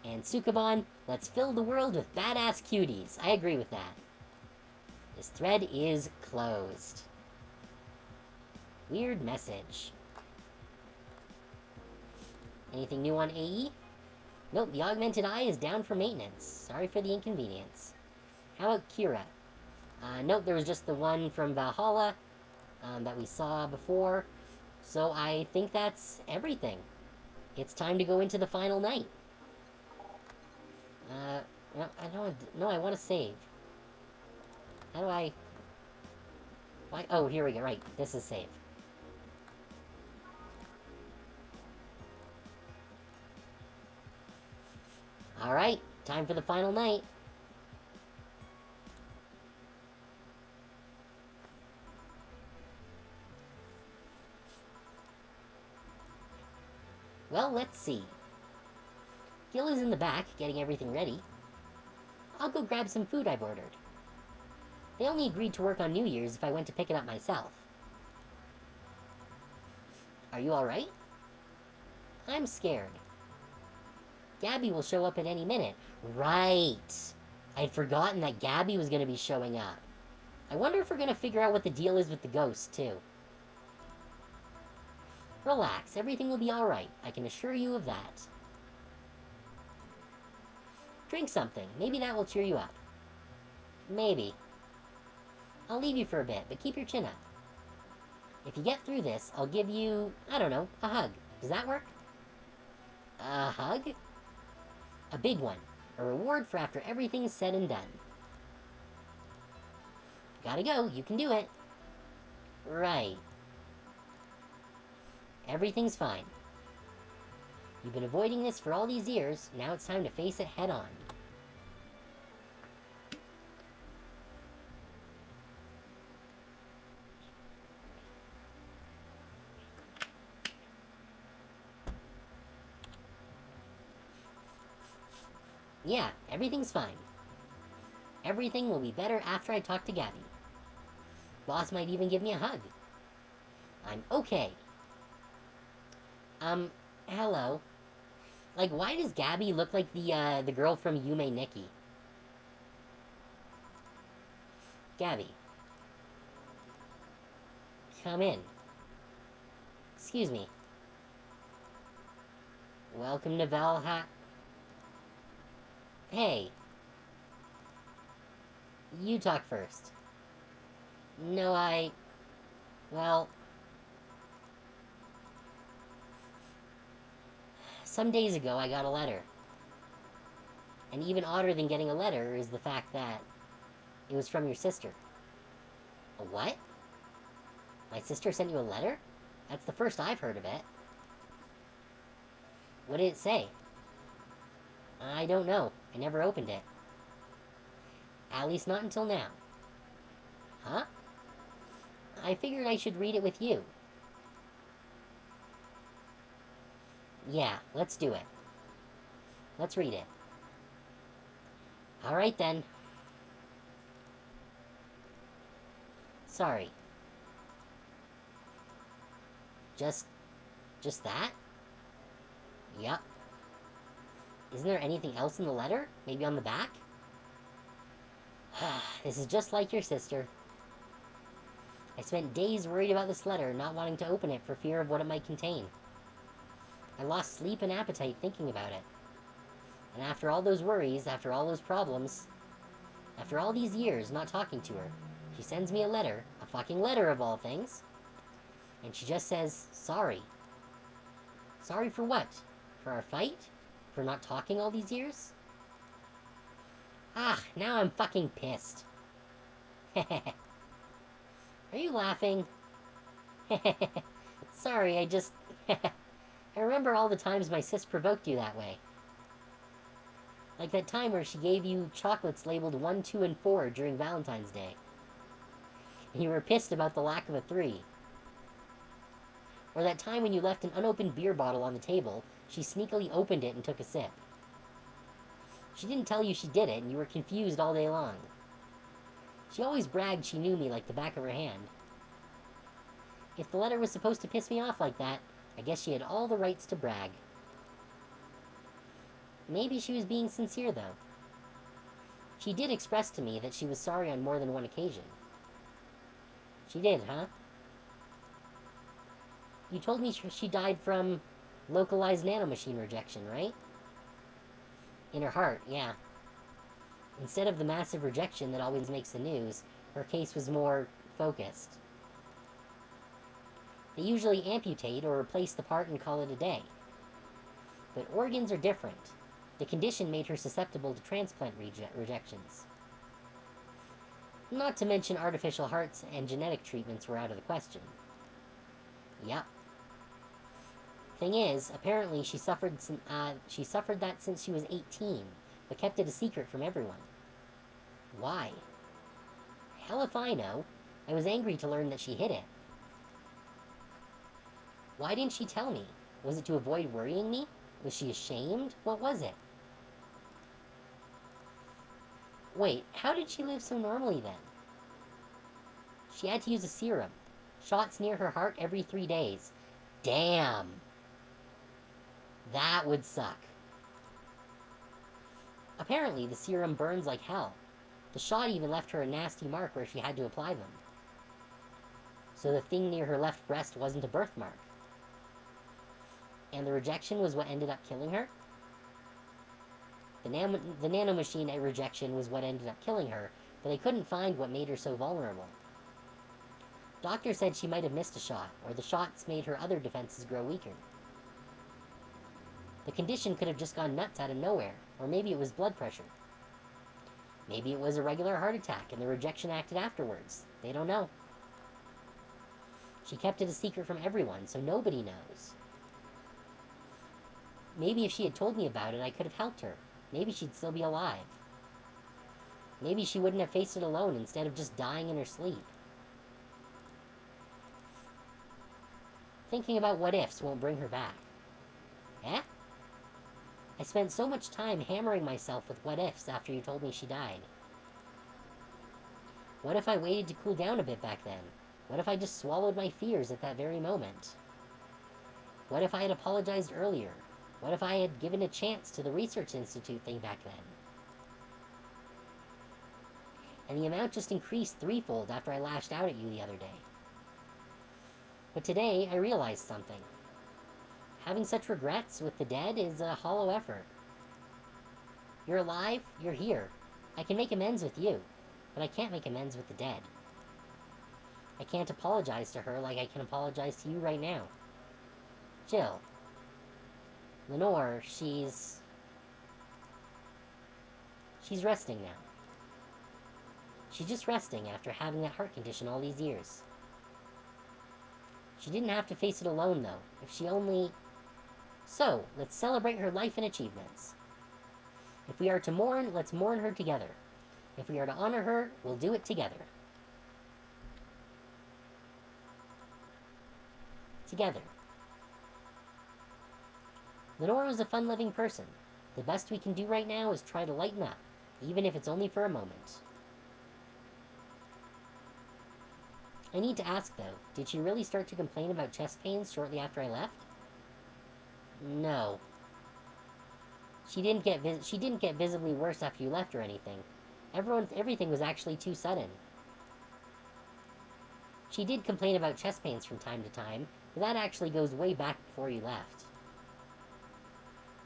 And Sukaban, let's fill the world with badass cuties. I agree with that. This thread is closed. Weird message. Anything new on AE? Nope, the augmented eye is down for maintenance. Sorry for the inconvenience. How about Kira? Nope, there was just the one from Valhalla that we saw before. So I think that's everything. It's time to go into the final night. No, I want to save. How do I... Why? Oh, here we go, right. This is save. Alright, time for the final night. Well, let's see. Gil is in the back, getting everything ready. I'll go grab some food I've ordered. They only agreed to work on New Year's if I went to pick it up myself. Are you alright? I'm scared. Gabby will show up at any minute. Right! I'd forgotten that Gabby was going to be showing up. I wonder if we're going to figure out what the deal is with the ghost, too. Relax, everything will be alright. I can assure you of that. Drink something. Maybe that will cheer you up. Maybe. I'll leave you for a bit, but keep your chin up. If you get through this, I'll give you, I don't know, a hug. Does that work? A hug? A big one. A reward for after everything's said and done. Gotta go. You can do it. Right. Everything's fine. You've been avoiding this for all these years. Now it's time to face it head on. Yeah, everything's fine. Everything will be better after I talk to Gabby. Boss might even give me a hug. I'm okay. Hello. Like, why does Gabby look like the girl from Yume Nikki? Gabby, Come in. Excuse me. Welcome to Valha... Hey. You talk first. No, well... Some days ago, I got a letter. And even odder than getting a letter is the fact that it was from your sister. A what? My sister sent you a letter? That's the first I've heard of it. What did it say? I don't know. I never opened it. At least not until now. Huh? I figured I should read it with you. Yeah, let's do it. Let's read it. Alright then. Sorry. Just that? Yup. Isn't there anything else in the letter? Maybe on the back? This is just like your sister. I spent days worried about this letter, not wanting to open it for fear of what it might contain. I lost sleep and appetite thinking about it. And after all those worries, after all those problems, after all these years not talking to her, she sends me a letter, a fucking letter of all things, and she just says, sorry. Sorry for what? For our fight? For not talking all these years? Ah, now I'm fucking pissed. Are you laughing? Sorry, I just... I remember all the times my sis provoked you that way. Like that time where she gave you chocolates labeled 1, 2, and 4 during Valentine's Day. And you were pissed about the lack of a 3. Or that time when you left an unopened beer bottle on the table, she sneakily opened it and took a sip. She didn't tell you she did it, and you were confused all day long. She always bragged she knew me like the back of her hand. If the letter was supposed to piss me off like that, I guess she had all the rights to brag. Maybe she was being sincere, though. She did express to me that she was sorry on more than one occasion. She did, huh? You told me she died from localized nanomachine rejection, right? In her heart, yeah. Instead of the massive rejection that always makes the news, her case was more focused. They usually amputate or replace the part and call it a day. But organs are different. The condition made her susceptible to transplant rejections. Not to mention artificial hearts and genetic treatments were out of the question. Yep. Thing is, apparently she suffered that since she was 18, but kept it a secret from everyone. Why? Hell if I know. I was angry to learn that she hid it. Why didn't she tell me? Was it to avoid worrying me? Was she ashamed? What was it? Wait, how did she live so normally then? She had to use a serum. Shots near her heart every 3 days. Damn! That would suck. Apparently, the serum burns like hell. The shot even left her a nasty mark where she had to apply them. So the thing near her left breast wasn't a birthmark. And the rejection was what ended up killing her? The nanomachine rejection was what ended up killing her, but they couldn't find what made her so vulnerable. Doctor said she might have missed a shot, or the shots made her other defenses grow weaker. The condition could have just gone nuts out of nowhere, or maybe it was blood pressure. Maybe it was a regular heart attack and the rejection acted afterwards. They don't know. She kept it a secret from everyone, so nobody knows. Maybe if she had told me about it, I could have helped her. Maybe she'd still be alive. Maybe she wouldn't have faced it alone instead of just dying in her sleep. Thinking about what ifs won't bring her back. Eh? I spent so much time hammering myself with what ifs after you told me she died. What if I waited to cool down a bit back then? What if I just swallowed my fears at that very moment? What if I had apologized earlier? What if I had given a chance to the Research Institute thing back then? And the amount just increased threefold after I lashed out at you the other day. But today, I realized something. Having such regrets with the dead is a hollow effort. You're alive, you're here. I can make amends with you, but I can't make amends with the dead. I can't apologize to her like I can apologize to you right now. Jill. Lenore, she's resting now. She's just resting after having that heart condition all these years. She didn't have to face it alone, though. If she only... So, let's celebrate her life and achievements. If we are to mourn, let's mourn her together. If we are to honor her, we'll do it together. Together. Lenore was a fun-loving person. The best we can do right now is try to lighten up, even if it's only for a moment. I need to ask, though, did she really start to complain about chest pains shortly after I left? No. She didn't get visibly worse after you left or anything. Everything was actually too sudden. She did complain about chest pains from time to time, but that actually goes way back before you left.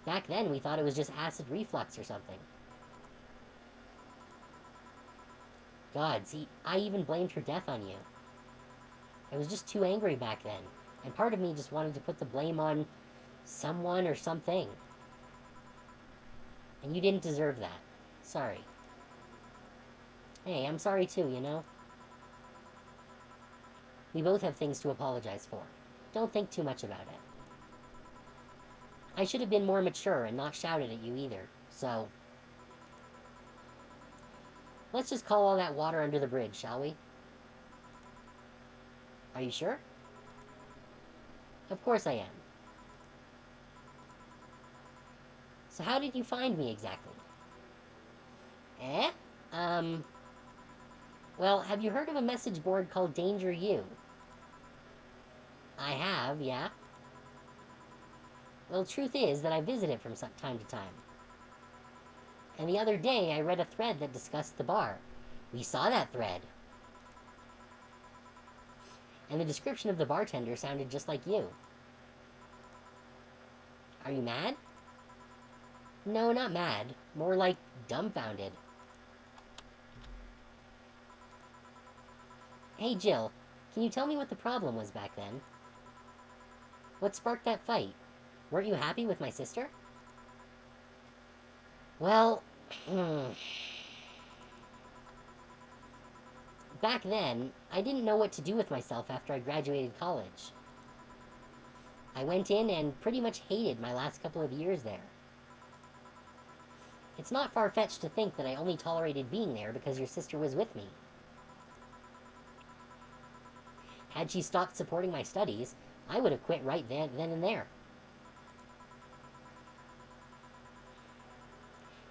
Back then, we thought it was just acid reflux or something. God, see, I even blamed her death on you. I was just too angry back then, and part of me just wanted to put the blame on someone or something. And you didn't deserve that. Sorry. Hey, I'm sorry too, you know? We both have things to apologize for. Don't think too much about it. I should have been more mature and not shouted at you either, so... Let's just call all that water under the bridge, shall we? Are you sure? Of course I am. So how did you find me exactly? Eh? Well, have you heard of a message board called Danger U? I have, yeah. Well, the truth is that I visit it from time to time. And the other day, I read a thread that discussed the bar. We saw that thread. And the description of the bartender sounded just like you. Are you mad? No, not mad. More like dumbfounded. Hey, Jill, can you tell me what the problem was back then? What sparked that fight? Weren't you happy with my sister? Well, back then, I didn't know what to do with myself after I graduated college. I went in and pretty much hated my last couple of years there. It's not far-fetched to think that I only tolerated being there because your sister was with me. Had she stopped supporting my studies, I would have quit right then and there.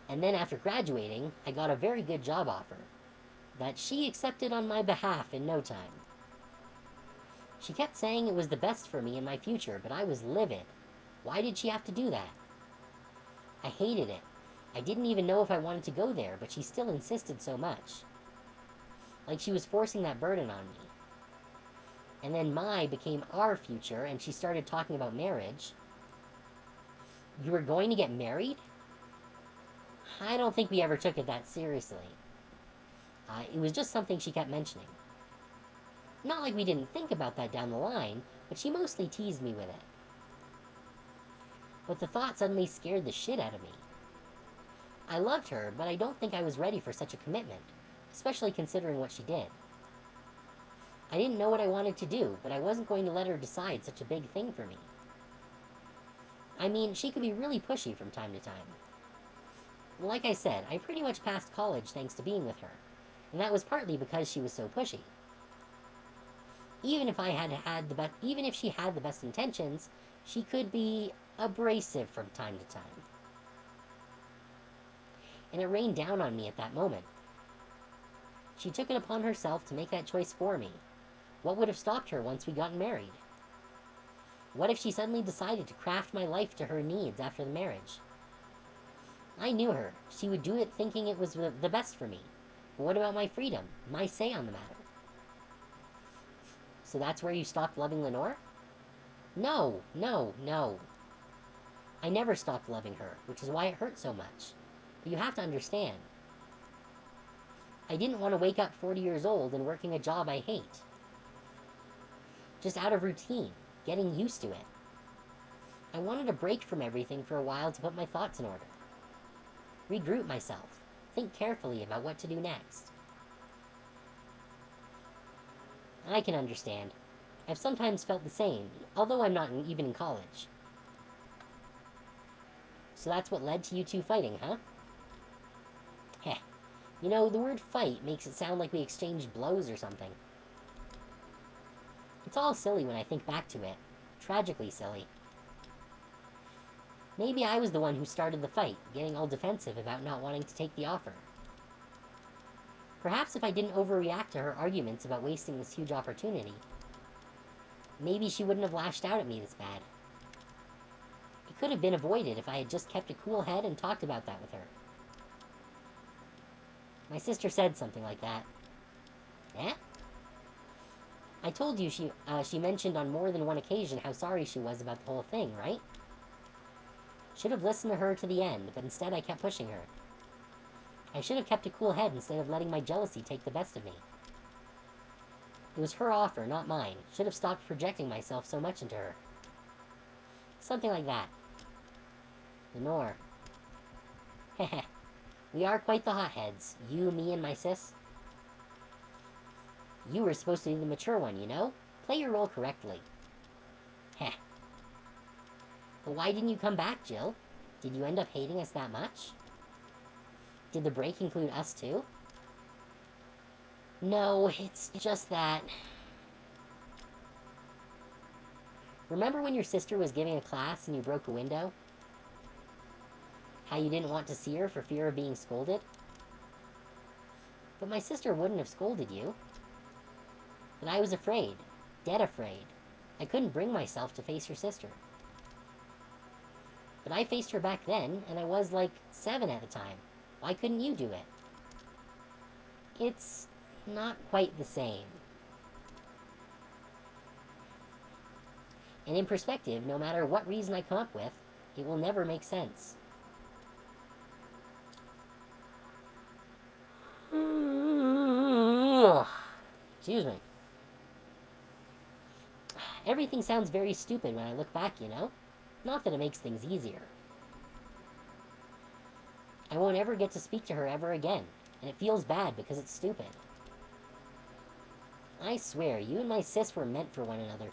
And then after graduating, I got a very good job offer that she accepted on my behalf in no time. She kept saying it was the best for me in my future, but I was livid. Why did she have to do that? I hated it. I didn't even know if I wanted to go there, but she still insisted so much. Like she was forcing that burden on me. And then my became our future, and she started talking about marriage. You were going to get married? I don't think we ever took it that seriously. It was just something she kept mentioning. Not like we didn't think about that down the line, but she mostly teased me with it. But the thought suddenly scared the shit out of me. I loved her, but I don't think I was ready for such a commitment, especially considering what she did. I didn't know what I wanted to do, but I wasn't going to let her decide such a big thing for me. I mean, she could be really pushy from time to time. Like I said, I pretty much passed college thanks to being with her, and that was partly because she was so pushy. Even if she had the best intentions, she could be abrasive from time to time. And it rained down on me at that moment. She took it upon herself to make that choice for me. What would have stopped her once we got married? What if she suddenly decided to craft my life to her needs after the marriage? I knew her. She would do it thinking it was the best for me. But what about my freedom? My say on the matter? So that's where you stopped loving Lenore? No, no, no. I never stopped loving her, which is why it hurt so much. But you have to understand. I didn't want to wake up 40 years old and working a job I hate. Just out of routine, getting used to it. I wanted a break from everything for a while to put my thoughts in order. Regroup myself. Think carefully about what to do next. I can understand. I've sometimes felt the same, although I'm not even in college. So that's what led to you two fighting, huh? Heh. You know, the word fight makes it sound like we exchanged blows or something. It's all silly when I think back to it. Tragically silly. Maybe I was the one who started the fight, getting all defensive about not wanting to take the offer. Perhaps if I didn't overreact to her arguments about wasting this huge opportunity, maybe she wouldn't have lashed out at me this bad. It could have been avoided if I had just kept a cool head and talked about that with her. My sister said something like that. Eh? I told you she mentioned on more than one occasion how sorry she was about the whole thing, right? Should have listened to her to the end, but instead I kept pushing her. I should have kept a cool head instead of letting my jealousy take the best of me. It was her offer, not mine. Should have stopped projecting myself so much into her. Something like that. Lenore. Heh. We are quite the hotheads. You, me, and my sis. You were supposed to be the mature one, you know? Play your role correctly. Heh. But why didn't you come back, Jill? Did you end up hating us that much? Did the break include us too? No, it's just that... Remember when your sister was giving a class and you broke a window? How you didn't want to see her for fear of being scolded? But my sister wouldn't have scolded you. But I was afraid. Dead afraid. I couldn't bring myself to face your sister. But I faced her back then, and I was like 7 at the time. Why couldn't you do it? It's not quite the same. And in perspective, no matter what reason I come up with, it will never make sense. Excuse me. Everything sounds very stupid when I look back, you know? Not that it makes things easier. I won't ever get to speak to her ever again, and it feels bad because it's stupid. I swear, you and my sis were meant for one another.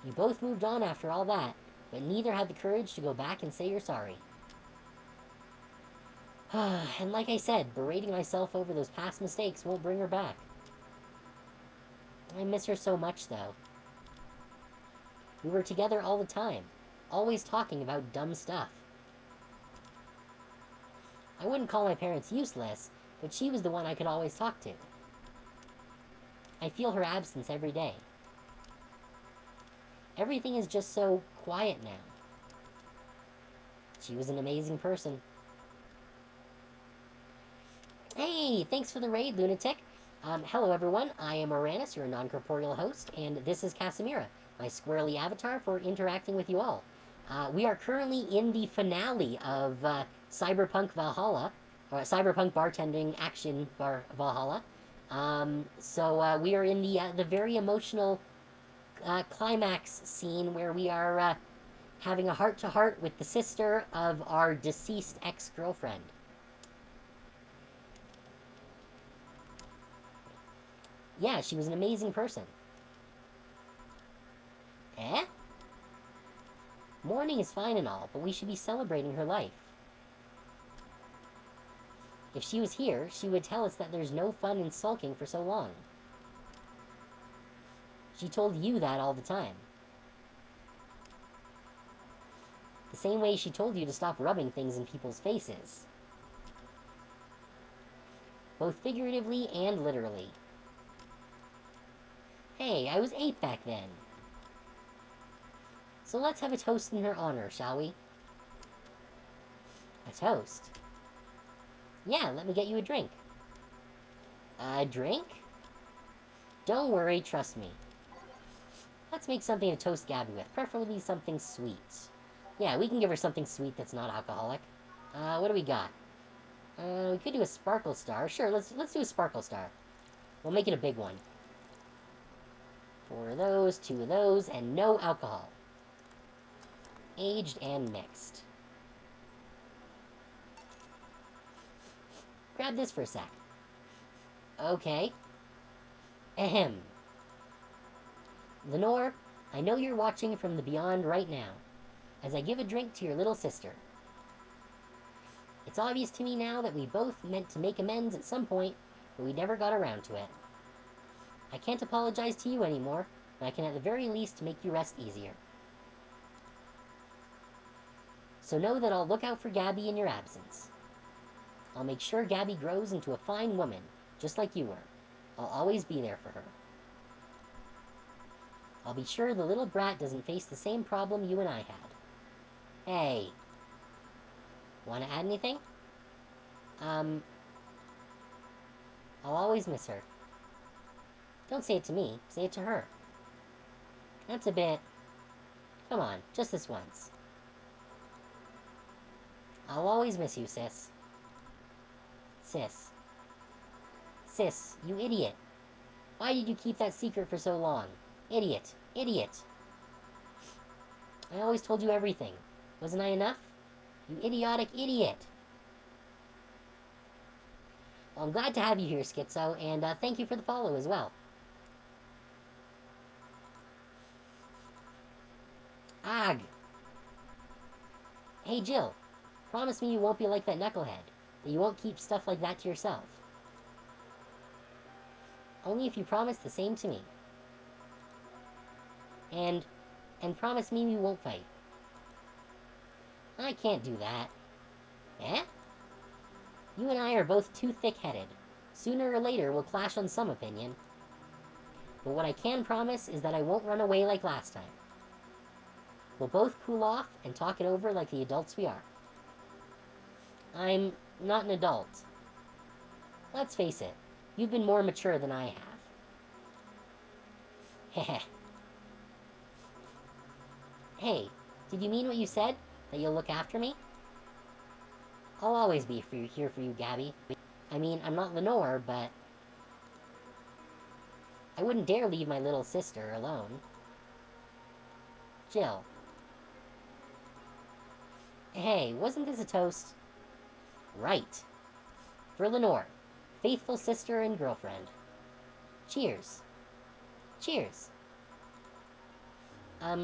You both moved on after all that, but neither had the courage to go back and say you're sorry. And like I said, berating myself over those past mistakes won't bring her back. I miss her so much, though. We were together all the time, always talking about dumb stuff. I wouldn't call my parents useless, but she was the one I could always talk to. I feel her absence every day. Everything is just so quiet now. She was an amazing person. Hey, thanks for the raid, Lunatic. Hello everyone, I am Uranus, your non-corporeal host, and this is Casimira, my squirrely avatar for interacting with you all. We are currently in the finale of Cyberpunk Valhalla, or Cyberpunk Bartending Action Valhalla. So we are in the very emotional climax scene where we are having a heart-to-heart with the sister of our deceased ex-girlfriend. Yeah, she was an amazing person. Eh? Mourning is fine and all, but we should be celebrating her life. If she was here, she would tell us that there's no fun in sulking for so long. She told you that all the time. The same way she told you to stop rubbing things in people's faces. Both figuratively and literally. Hey, I was 8 back then. So let's have a toast in her honor, shall we? A toast? Yeah, let me get you a drink. A drink? Don't worry, trust me. Let's make something to toast Gabby with, preferably something sweet. Yeah, we can give her something sweet that's not alcoholic. What do we got? We could do a Sparkle Star. Sure, let's do a Sparkle Star. We'll make it a big one. 4 of those, 2 of those, and no alcohol. Aged and mixed. Grab this for a sec. Okay. Ahem. Lenore, I know you're watching from the beyond right now, as I give a drink to your little sister. It's obvious to me now that we both meant to make amends at some point, but we never got around to it. I can't apologize to you anymore, but I can at the very least make you rest easier. So know that I'll look out for Gabby in your absence. I'll make sure Gabby grows into a fine woman, just like you were. I'll always be there for her. I'll be sure the little brat doesn't face the same problem you and I had. Hey. Want to add anything? I'll always miss her. Don't say it to me, say it to her. That's a bit... Come on, just this once. I'll always miss you, sis. Sis. Sis, you idiot. Why did you keep that secret for so long? Idiot. Idiot. I always told you everything. Wasn't I enough? You idiotic idiot. Well, I'm glad to have you here, Schizo, and thank you for the follow as well. Ag. Hey, Jill. Promise me you won't be like that knucklehead. That you won't keep stuff like that to yourself. Only if you promise the same to me. And promise me we won't fight. I can't do that. Eh? You and I are both too thick-headed. Sooner or later, we'll clash on some opinion. But what I can promise is that I won't run away like last time. We'll both cool off and talk it over like the adults we are. I'm not an adult. Let's face it, you've been more mature than I have. Heh. Hey, did you mean what you said? That you'll look after me? I'll always be here for you, Gabby. I mean, I'm not Lenore, but... I wouldn't dare leave my little sister alone. Jill. Hey, wasn't this a toast? Right. For Lenore, faithful sister and girlfriend. Cheers. Cheers.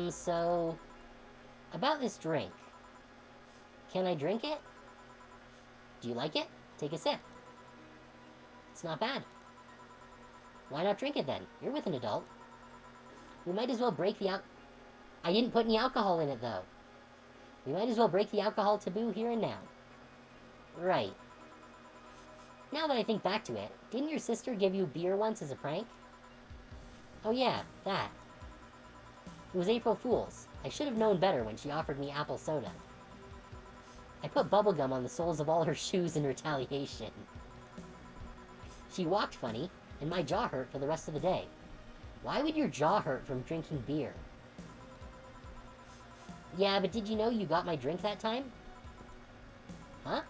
So... About this drink. Can I drink it? Do you like it? Take a sip. It's not bad. Why not drink it then? You're with an adult. We might as well break the I didn't put any alcohol in it, though. We might as well break the alcohol taboo here and now. Right. Now that I think back to it, didn't your sister give you beer once as a prank? Oh yeah, that. It was April Fool's. I should have known better when she offered me apple soda. I put bubblegum on the soles of all her shoes in retaliation. She walked funny, and my jaw hurt for the rest of the day. Why would your jaw hurt from drinking beer? Yeah, but did you know you got my drink that time? Huh?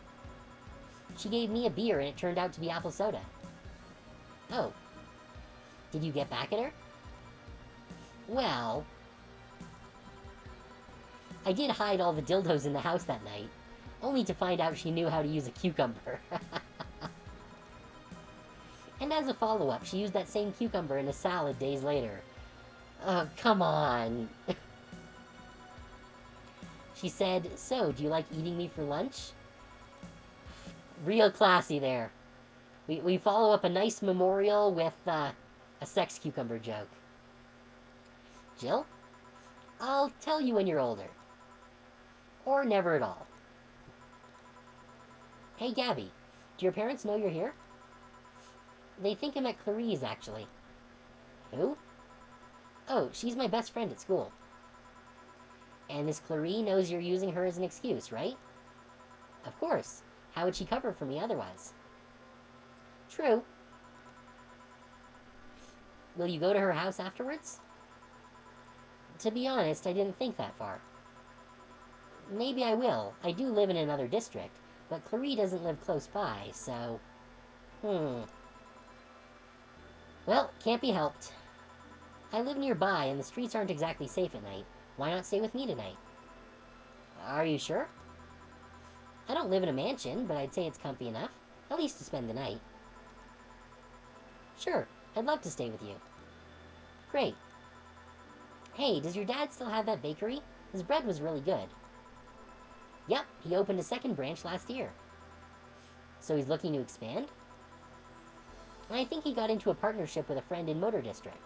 She gave me a beer and it turned out to be apple soda. Oh. Did you get back at her? Well... I did hide all the dildos in the house that night, only to find out she knew how to use a cucumber. And as a follow-up, she used that same cucumber in a salad days later. Come on. She said, so, do you like eating me for lunch? Real classy there. We follow up a nice memorial with a sex cucumber joke. Jill? I'll tell you when you're older. Or never at all. Hey, Gabby, do your parents know you're here? They think I'm at Clarice, actually. Who? Oh, she's my best friend at school. And this Clarice knows you're using her as an excuse, right? Of course. How would she cover for me otherwise? True. Will you go to her house afterwards? To be honest, I didn't think that far. Maybe I will. I do live in another district, but Clarie doesn't live close by, so... Well, can't be helped. I live nearby, and the streets aren't exactly safe at night. Why not stay with me tonight? Are you sure? I don't live in a mansion, but I'd say it's comfy enough. At least to spend the night. Sure, I'd love to stay with you. Great. Hey, does your dad still have that bakery? His bread was really good. Yep, he opened a second branch last year. So he's looking to expand? I think he got into a partnership with a friend in Motor District.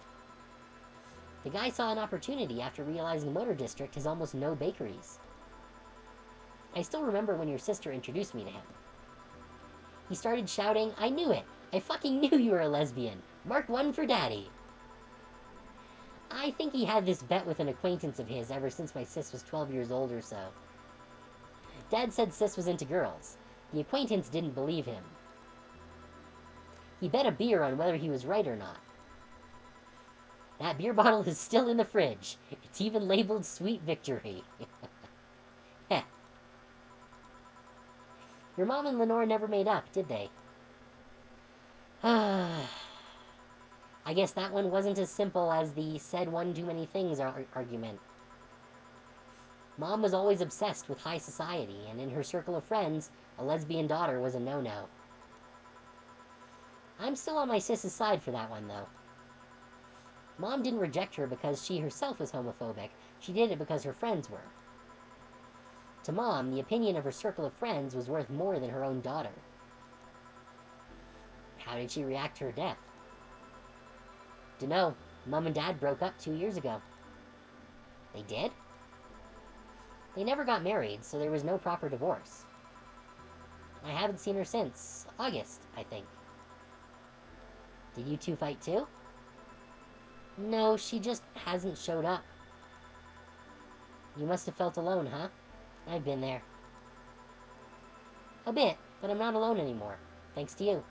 The guy saw an opportunity after realizing Motor District has almost no bakeries. I still remember when your sister introduced me to him. He started shouting, "I knew it! I fucking knew you were a lesbian! Mark 1 for daddy!" I think he had this bet with an acquaintance of his ever since my sis was 12 years old or so. Dad said sis was into girls. The acquaintance didn't believe him. He bet a beer on whether he was right or not. That beer bottle is still in the fridge. It's even labeled Sweet Victory. Heh. Your mom and Lenore never made up, did they? I guess that one wasn't as simple as the said one too many things argument. Mom was always obsessed with high society, and in her circle of friends, a lesbian daughter was a no-no. I'm still on my sis's side for that one, though. Mom didn't reject her because she herself was homophobic. She did it because her friends were. To Mom, the opinion of her circle of friends was worth more than her own daughter. How did she react to her death? Dunno. Mom and Dad broke up 2 years ago. They did? They never got married, so there was no proper divorce. I haven't seen her since August, I think. Did you two fight too? No, she just hasn't showed up. You must have felt alone, huh? I've been there. A bit, but I'm not alone anymore. Thanks to you.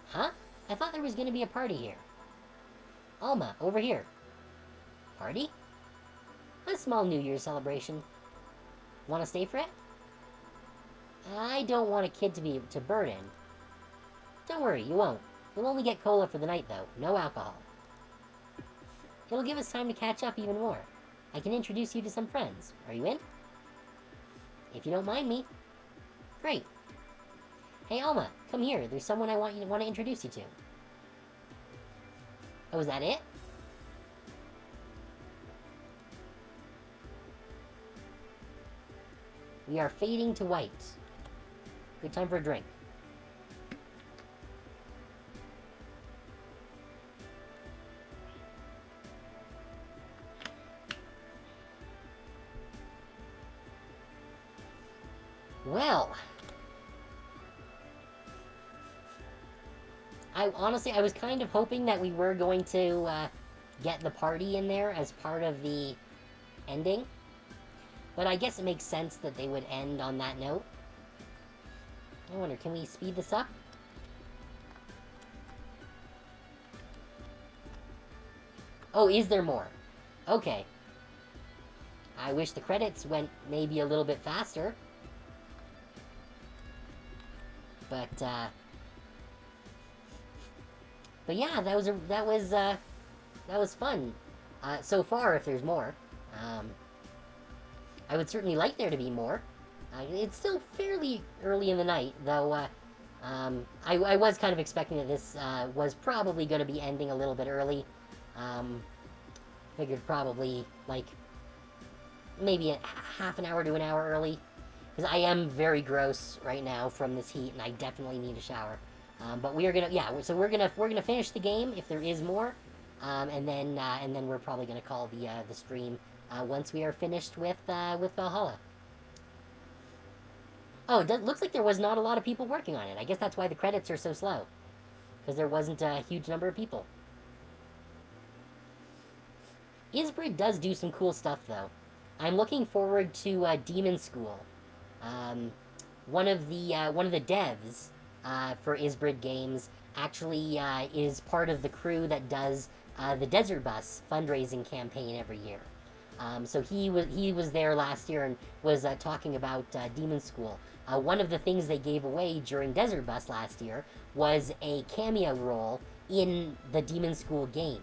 Huh? I thought there was going to be a party here. Alma, over here. Party? A small New Year's celebration. Want to stay for it? I don't want a kid to burden. Don't worry, you won't. You'll only get cola for the night, though. No alcohol. It'll give us time to catch up even more. I can introduce you to some friends. Are you in? If you don't mind me. Great. Hey, Alma, come here. There's someone I want to introduce you to. Oh, is that it? We are fading to white. Good time for a drink. Well, I was kind of hoping that we were going to get the party in there as part of the ending. But I guess it makes sense that they would end on that note. I wonder, can we speed this up? Oh, is there more? Okay. I wish the credits went maybe a little bit faster. But yeah, that was fun. So far, if there's more, I would certainly like there to be more. It's still fairly early in the night, though. I was kind of expecting that this was probably going to be ending a little bit early. Figured probably like maybe a half an hour to an hour early. Because I am very gross right now from this heat, and I definitely need a shower. But we are gonna, so we're gonna finish the game if there is more, and then we're probably gonna call the stream once we are finished with Valhalla. Oh, it looks like there was not a lot of people working on it. I guess that's why the credits are so slow, because there wasn't a huge number of people. Isbrid does do some cool stuff, though. I'm looking forward to Demon School. One of the devs for Isbrid Games actually is part of the crew that does the Desert Bus fundraising campaign every year. So he was there last year and was talking about Demon School. One of the things they gave away during Desert Bus last year was a cameo role in the Demon School game.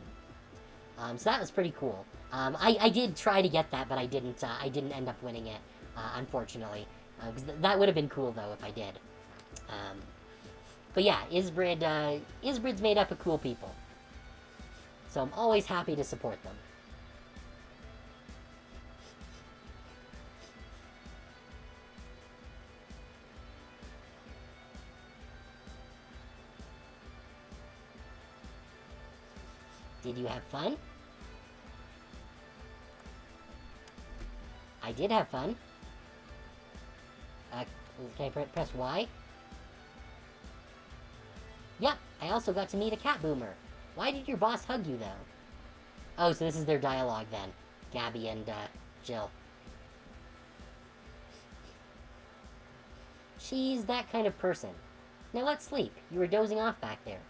So that was pretty cool. I did try to get that, but I didn't. I didn't end up winning it, unfortunately. That would have been cool though if I did. But yeah, Isbrid's made up of cool people, so I'm always happy to support them. Did you have fun? I did have fun. Can I press Y? Yep, I also got to meet a cat boomer. Why did your boss hug you, though? Oh, so this is their dialogue, then. Gabby and, Jill. She's that kind of person. Now let's sleep. You were dozing off back there.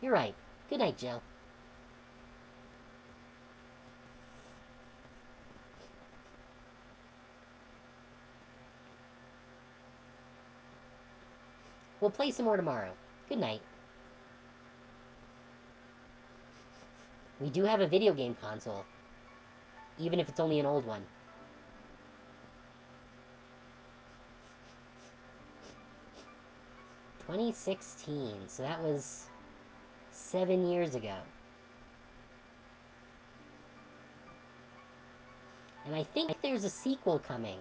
You're right. Good night, Jill. We'll play some more tomorrow. Good night. We do have a video game console. Even if it's only an old one. "2016, so that was 7 years ago. And I think there's a sequel coming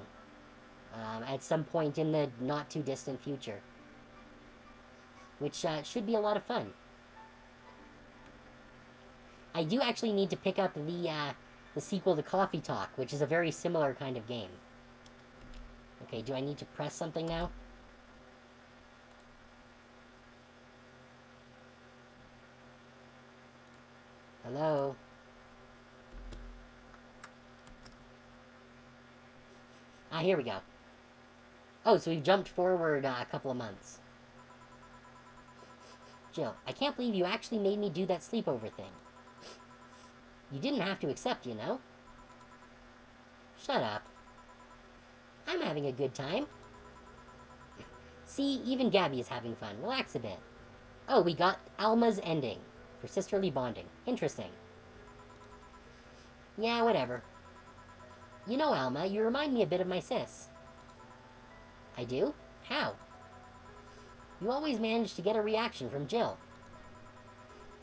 at some point in the not-too-distant future. Which should be a lot of fun. I do actually need to pick up the sequel to Coffee Talk, which is a very similar kind of game. Okay, do I need to press something now? Hello? Ah, here we go. Oh, so we've jumped forward a couple of months. Jill, I can't believe you actually made me do that sleepover thing. You didn't have to accept, you know? Shut up. I'm having a good time. See, even Gabby is having fun. Relax a bit. Oh, we got Alma's ending for sisterly bonding. Interesting. Yeah, whatever. You know, Alma, you remind me a bit of my sis. I do? How? You always manage to get a reaction from Jill.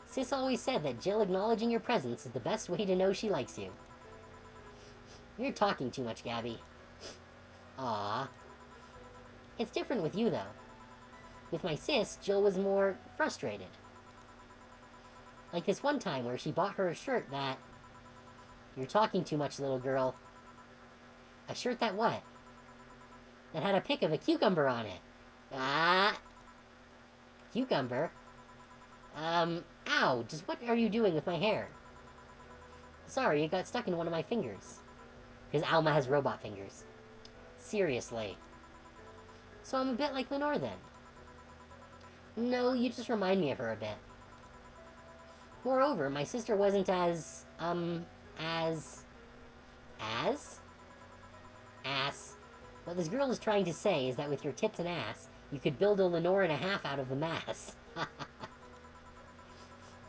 Sis always said that Jill acknowledging your presence is the best way to know she likes you. You're talking too much, Gabby. Aww. It's different with you, though. With my sis, Jill was more frustrated. Like this one time where she bought her a shirt that... You're talking too much, little girl. A shirt that what? That had a pic of a cucumber on it. Ah! Cucumber? Ow! Just what are you doing with my hair? Sorry, it got stuck in one of my fingers. Because Alma has robot fingers. Seriously. So I'm a bit like Lenore, then. No, you just remind me of her a bit. Moreover, my sister wasn't as... Ass. What this girl is trying to say is that with your tits and ass, you could build a Lenore and a half out of the mass.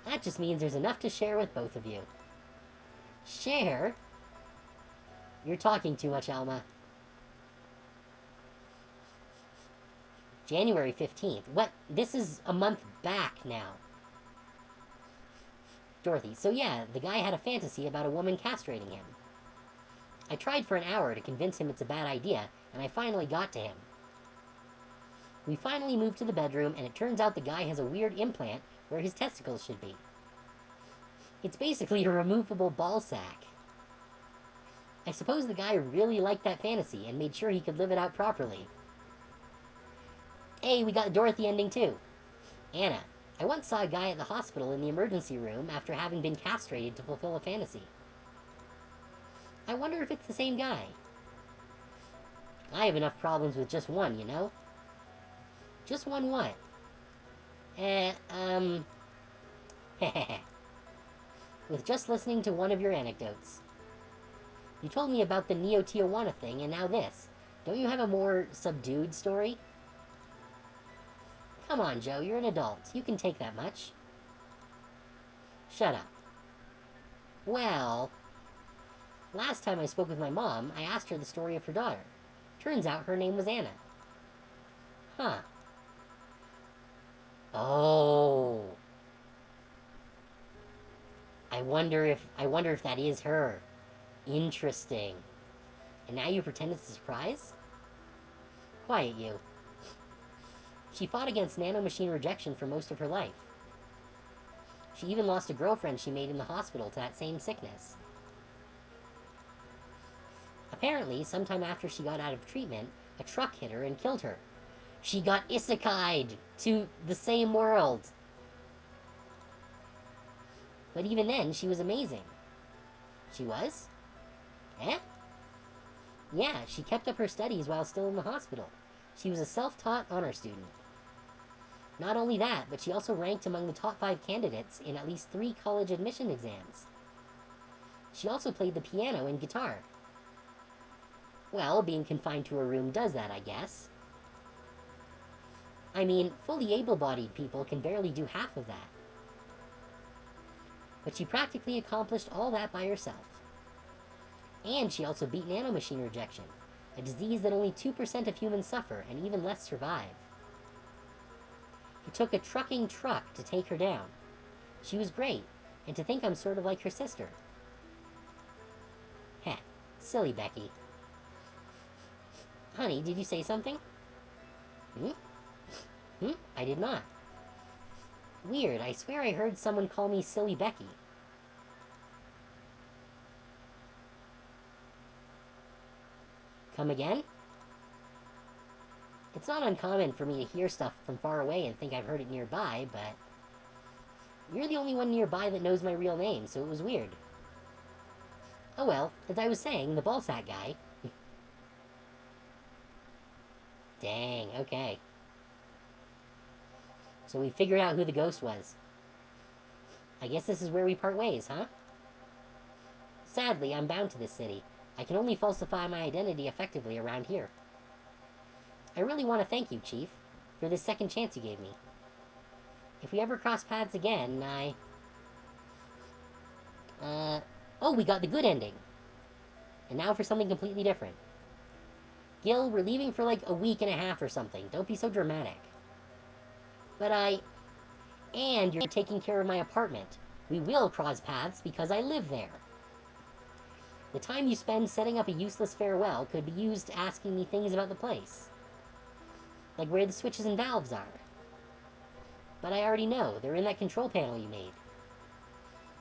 That just means there's enough to share with both of you. Share? You're talking too much, Alma. January 15th. What? This is a month back now. Dorothy, so yeah, the guy had a fantasy about a woman castrating him. I tried for an hour to convince him it's a bad idea, and I finally got to him. We finally moved to the bedroom, and it turns out the guy has a weird implant where his testicles should be. It's basically a removable ball sack. I suppose the guy really liked that fantasy and made sure he could live it out properly. Hey, we got the Dorothy ending too. Anna, I once saw a guy at the hospital in the emergency room after having been castrated to fulfill a fantasy. I wonder if it's the same guy. I have enough problems with just one, you know? Just one what? With just listening to one of your anecdotes. You told me about the Neo Tijuana thing, and now this. Don't you have a more subdued story? Come on, Joe, you're an adult. You can take that much. Shut up. Well, last time I spoke with my mom, I asked her the story of her daughter. Turns out her name was Anna. Huh. Oh. I wonder if that is her. Interesting. And now you pretend it's a surprise? Quiet, you. She fought against nanomachine rejection for most of her life. She even lost a girlfriend she made in the hospital to that same sickness. Apparently, sometime after she got out of treatment, a truck hit her and killed her. She got isekai'd to the same world. But even then, she was amazing. She was? Eh? Yeah, she kept up her studies while still in the hospital. She was a self-taught honor student. Not only that, but she also ranked among the top 5 candidates in at least 3 college admission exams. She also played the piano and guitar. Well, being confined to a room does that, I guess. I mean, fully able-bodied people can barely do half of that. But she practically accomplished all that by herself. And she also beat nanomachine rejection, a disease that only 2% of humans suffer and even less survive. It took a trucking truck to take her down. She was great, and to think I'm sort of like her sister. Heh, silly Becky. Honey, did you say something? I did not. Weird, I swear I heard someone call me Silly Becky. Come again? It's not uncommon for me to hear stuff from far away and think I've heard it nearby, but you're the only one nearby that knows my real name, so it was weird. Oh well, as I was saying, the ballsack guy... Dang, okay. So we figured out who the ghost was. I guess this is where we part ways, huh? Sadly, I'm bound to this city. I can only falsify my identity effectively around here. I really want to thank you, Chief, for this second chance you gave me. If we ever cross paths again, oh, we got the good ending. And now for something completely different. Gil, we're leaving for like a week and a half or something. Don't be so dramatic. But and you're taking care of my apartment. We will cross paths because I live there. The time you spend setting up a useless farewell could be used asking me things about the place. Like where the switches and valves are. But I already know, they're in that control panel you made.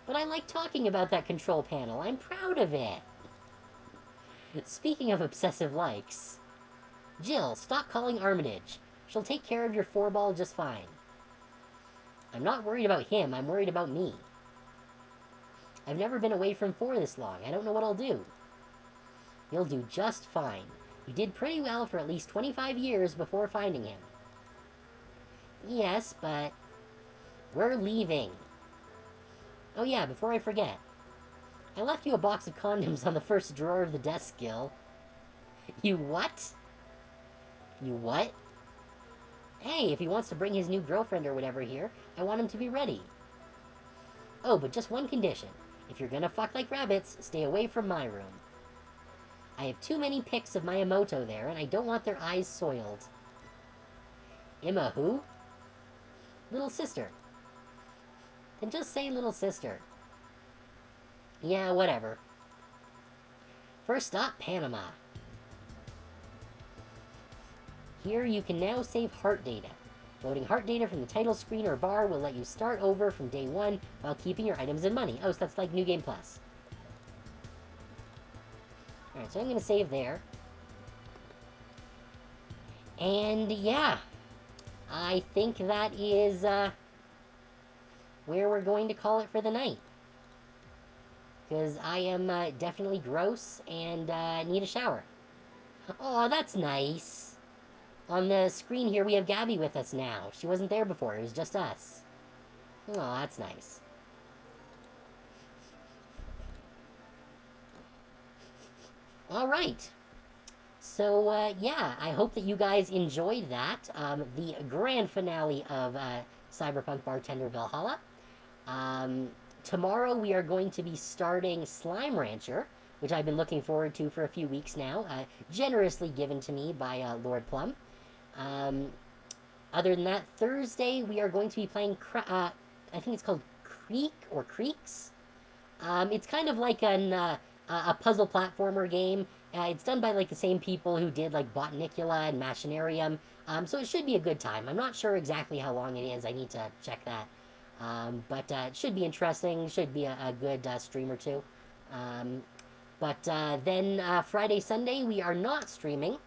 But I like talking about that control panel, I'm proud of it. Speaking of obsessive likes, Jill, stop calling Armitage. She'll take care of your 4-ball just fine. I'm not worried about him, I'm worried about me. I've never been away from 4 this long, I don't know what I'll do. You'll do just fine. You did pretty well for at least 25 years before finding him. Yes, but... we're leaving. Oh yeah, before I forget. I left you a box of condoms on the first drawer of the desk, Gil. You what? You what? Hey, if he wants to bring his new girlfriend or whatever here, I want him to be ready. Oh, but just one condition. If you're gonna fuck like rabbits, stay away from my room. I have too many pics of my Emoto there, and I don't want their eyes soiled. Emma who? Little sister. Then just say little sister. Yeah, whatever. First stop, Panama. Here you can now save heart data. Loading heart data from the title screen or bar will let you start over from day 1 while keeping your items and money. Oh, so that's like New Game Plus. Alright, so I'm going to save there. And yeah, I think that is where we're going to call it for the night. Because I am definitely gross and need a shower. Oh, that's nice. On the screen here, we have Gabby with us now. She wasn't there before. It was just us. Oh, that's nice. All right. So, yeah, I hope that you guys enjoyed that. The grand finale of Cyberpunk Bartender Valhalla. Um, Tomorrow we are going to be starting Slime Rancher, which I've been looking forward to for a few weeks now, generously given to me by Lord Plum. Um, Other than that, Thursday we are going to be playing, I think it's called Creek or Creeks. It's kind of like a puzzle platformer game. It's done by like the same people who did like Botanicula and Machinarium. So it should be a good time. I'm not sure exactly how long it is. I need to check that. But it should be interesting. Should be a good stream or two. Um, but then Friday, Sunday, we are not streaming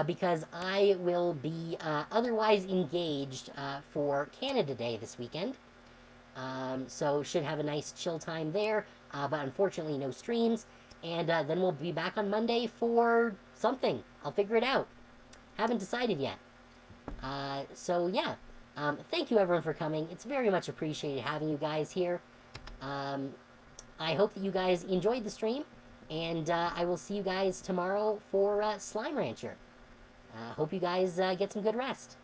because I will be otherwise engaged for Canada Day this weekend. So should have a nice chill time there, but unfortunately no streams. And then we'll be back on Monday for something. I'll figure it out. Haven't decided yet. So yeah, thank you everyone for coming. It's very much appreciated having you guys here. Um, I hope that you guys enjoyed the stream, and I will see you guys tomorrow for Slime Rancher. Hope you guys get some good rest.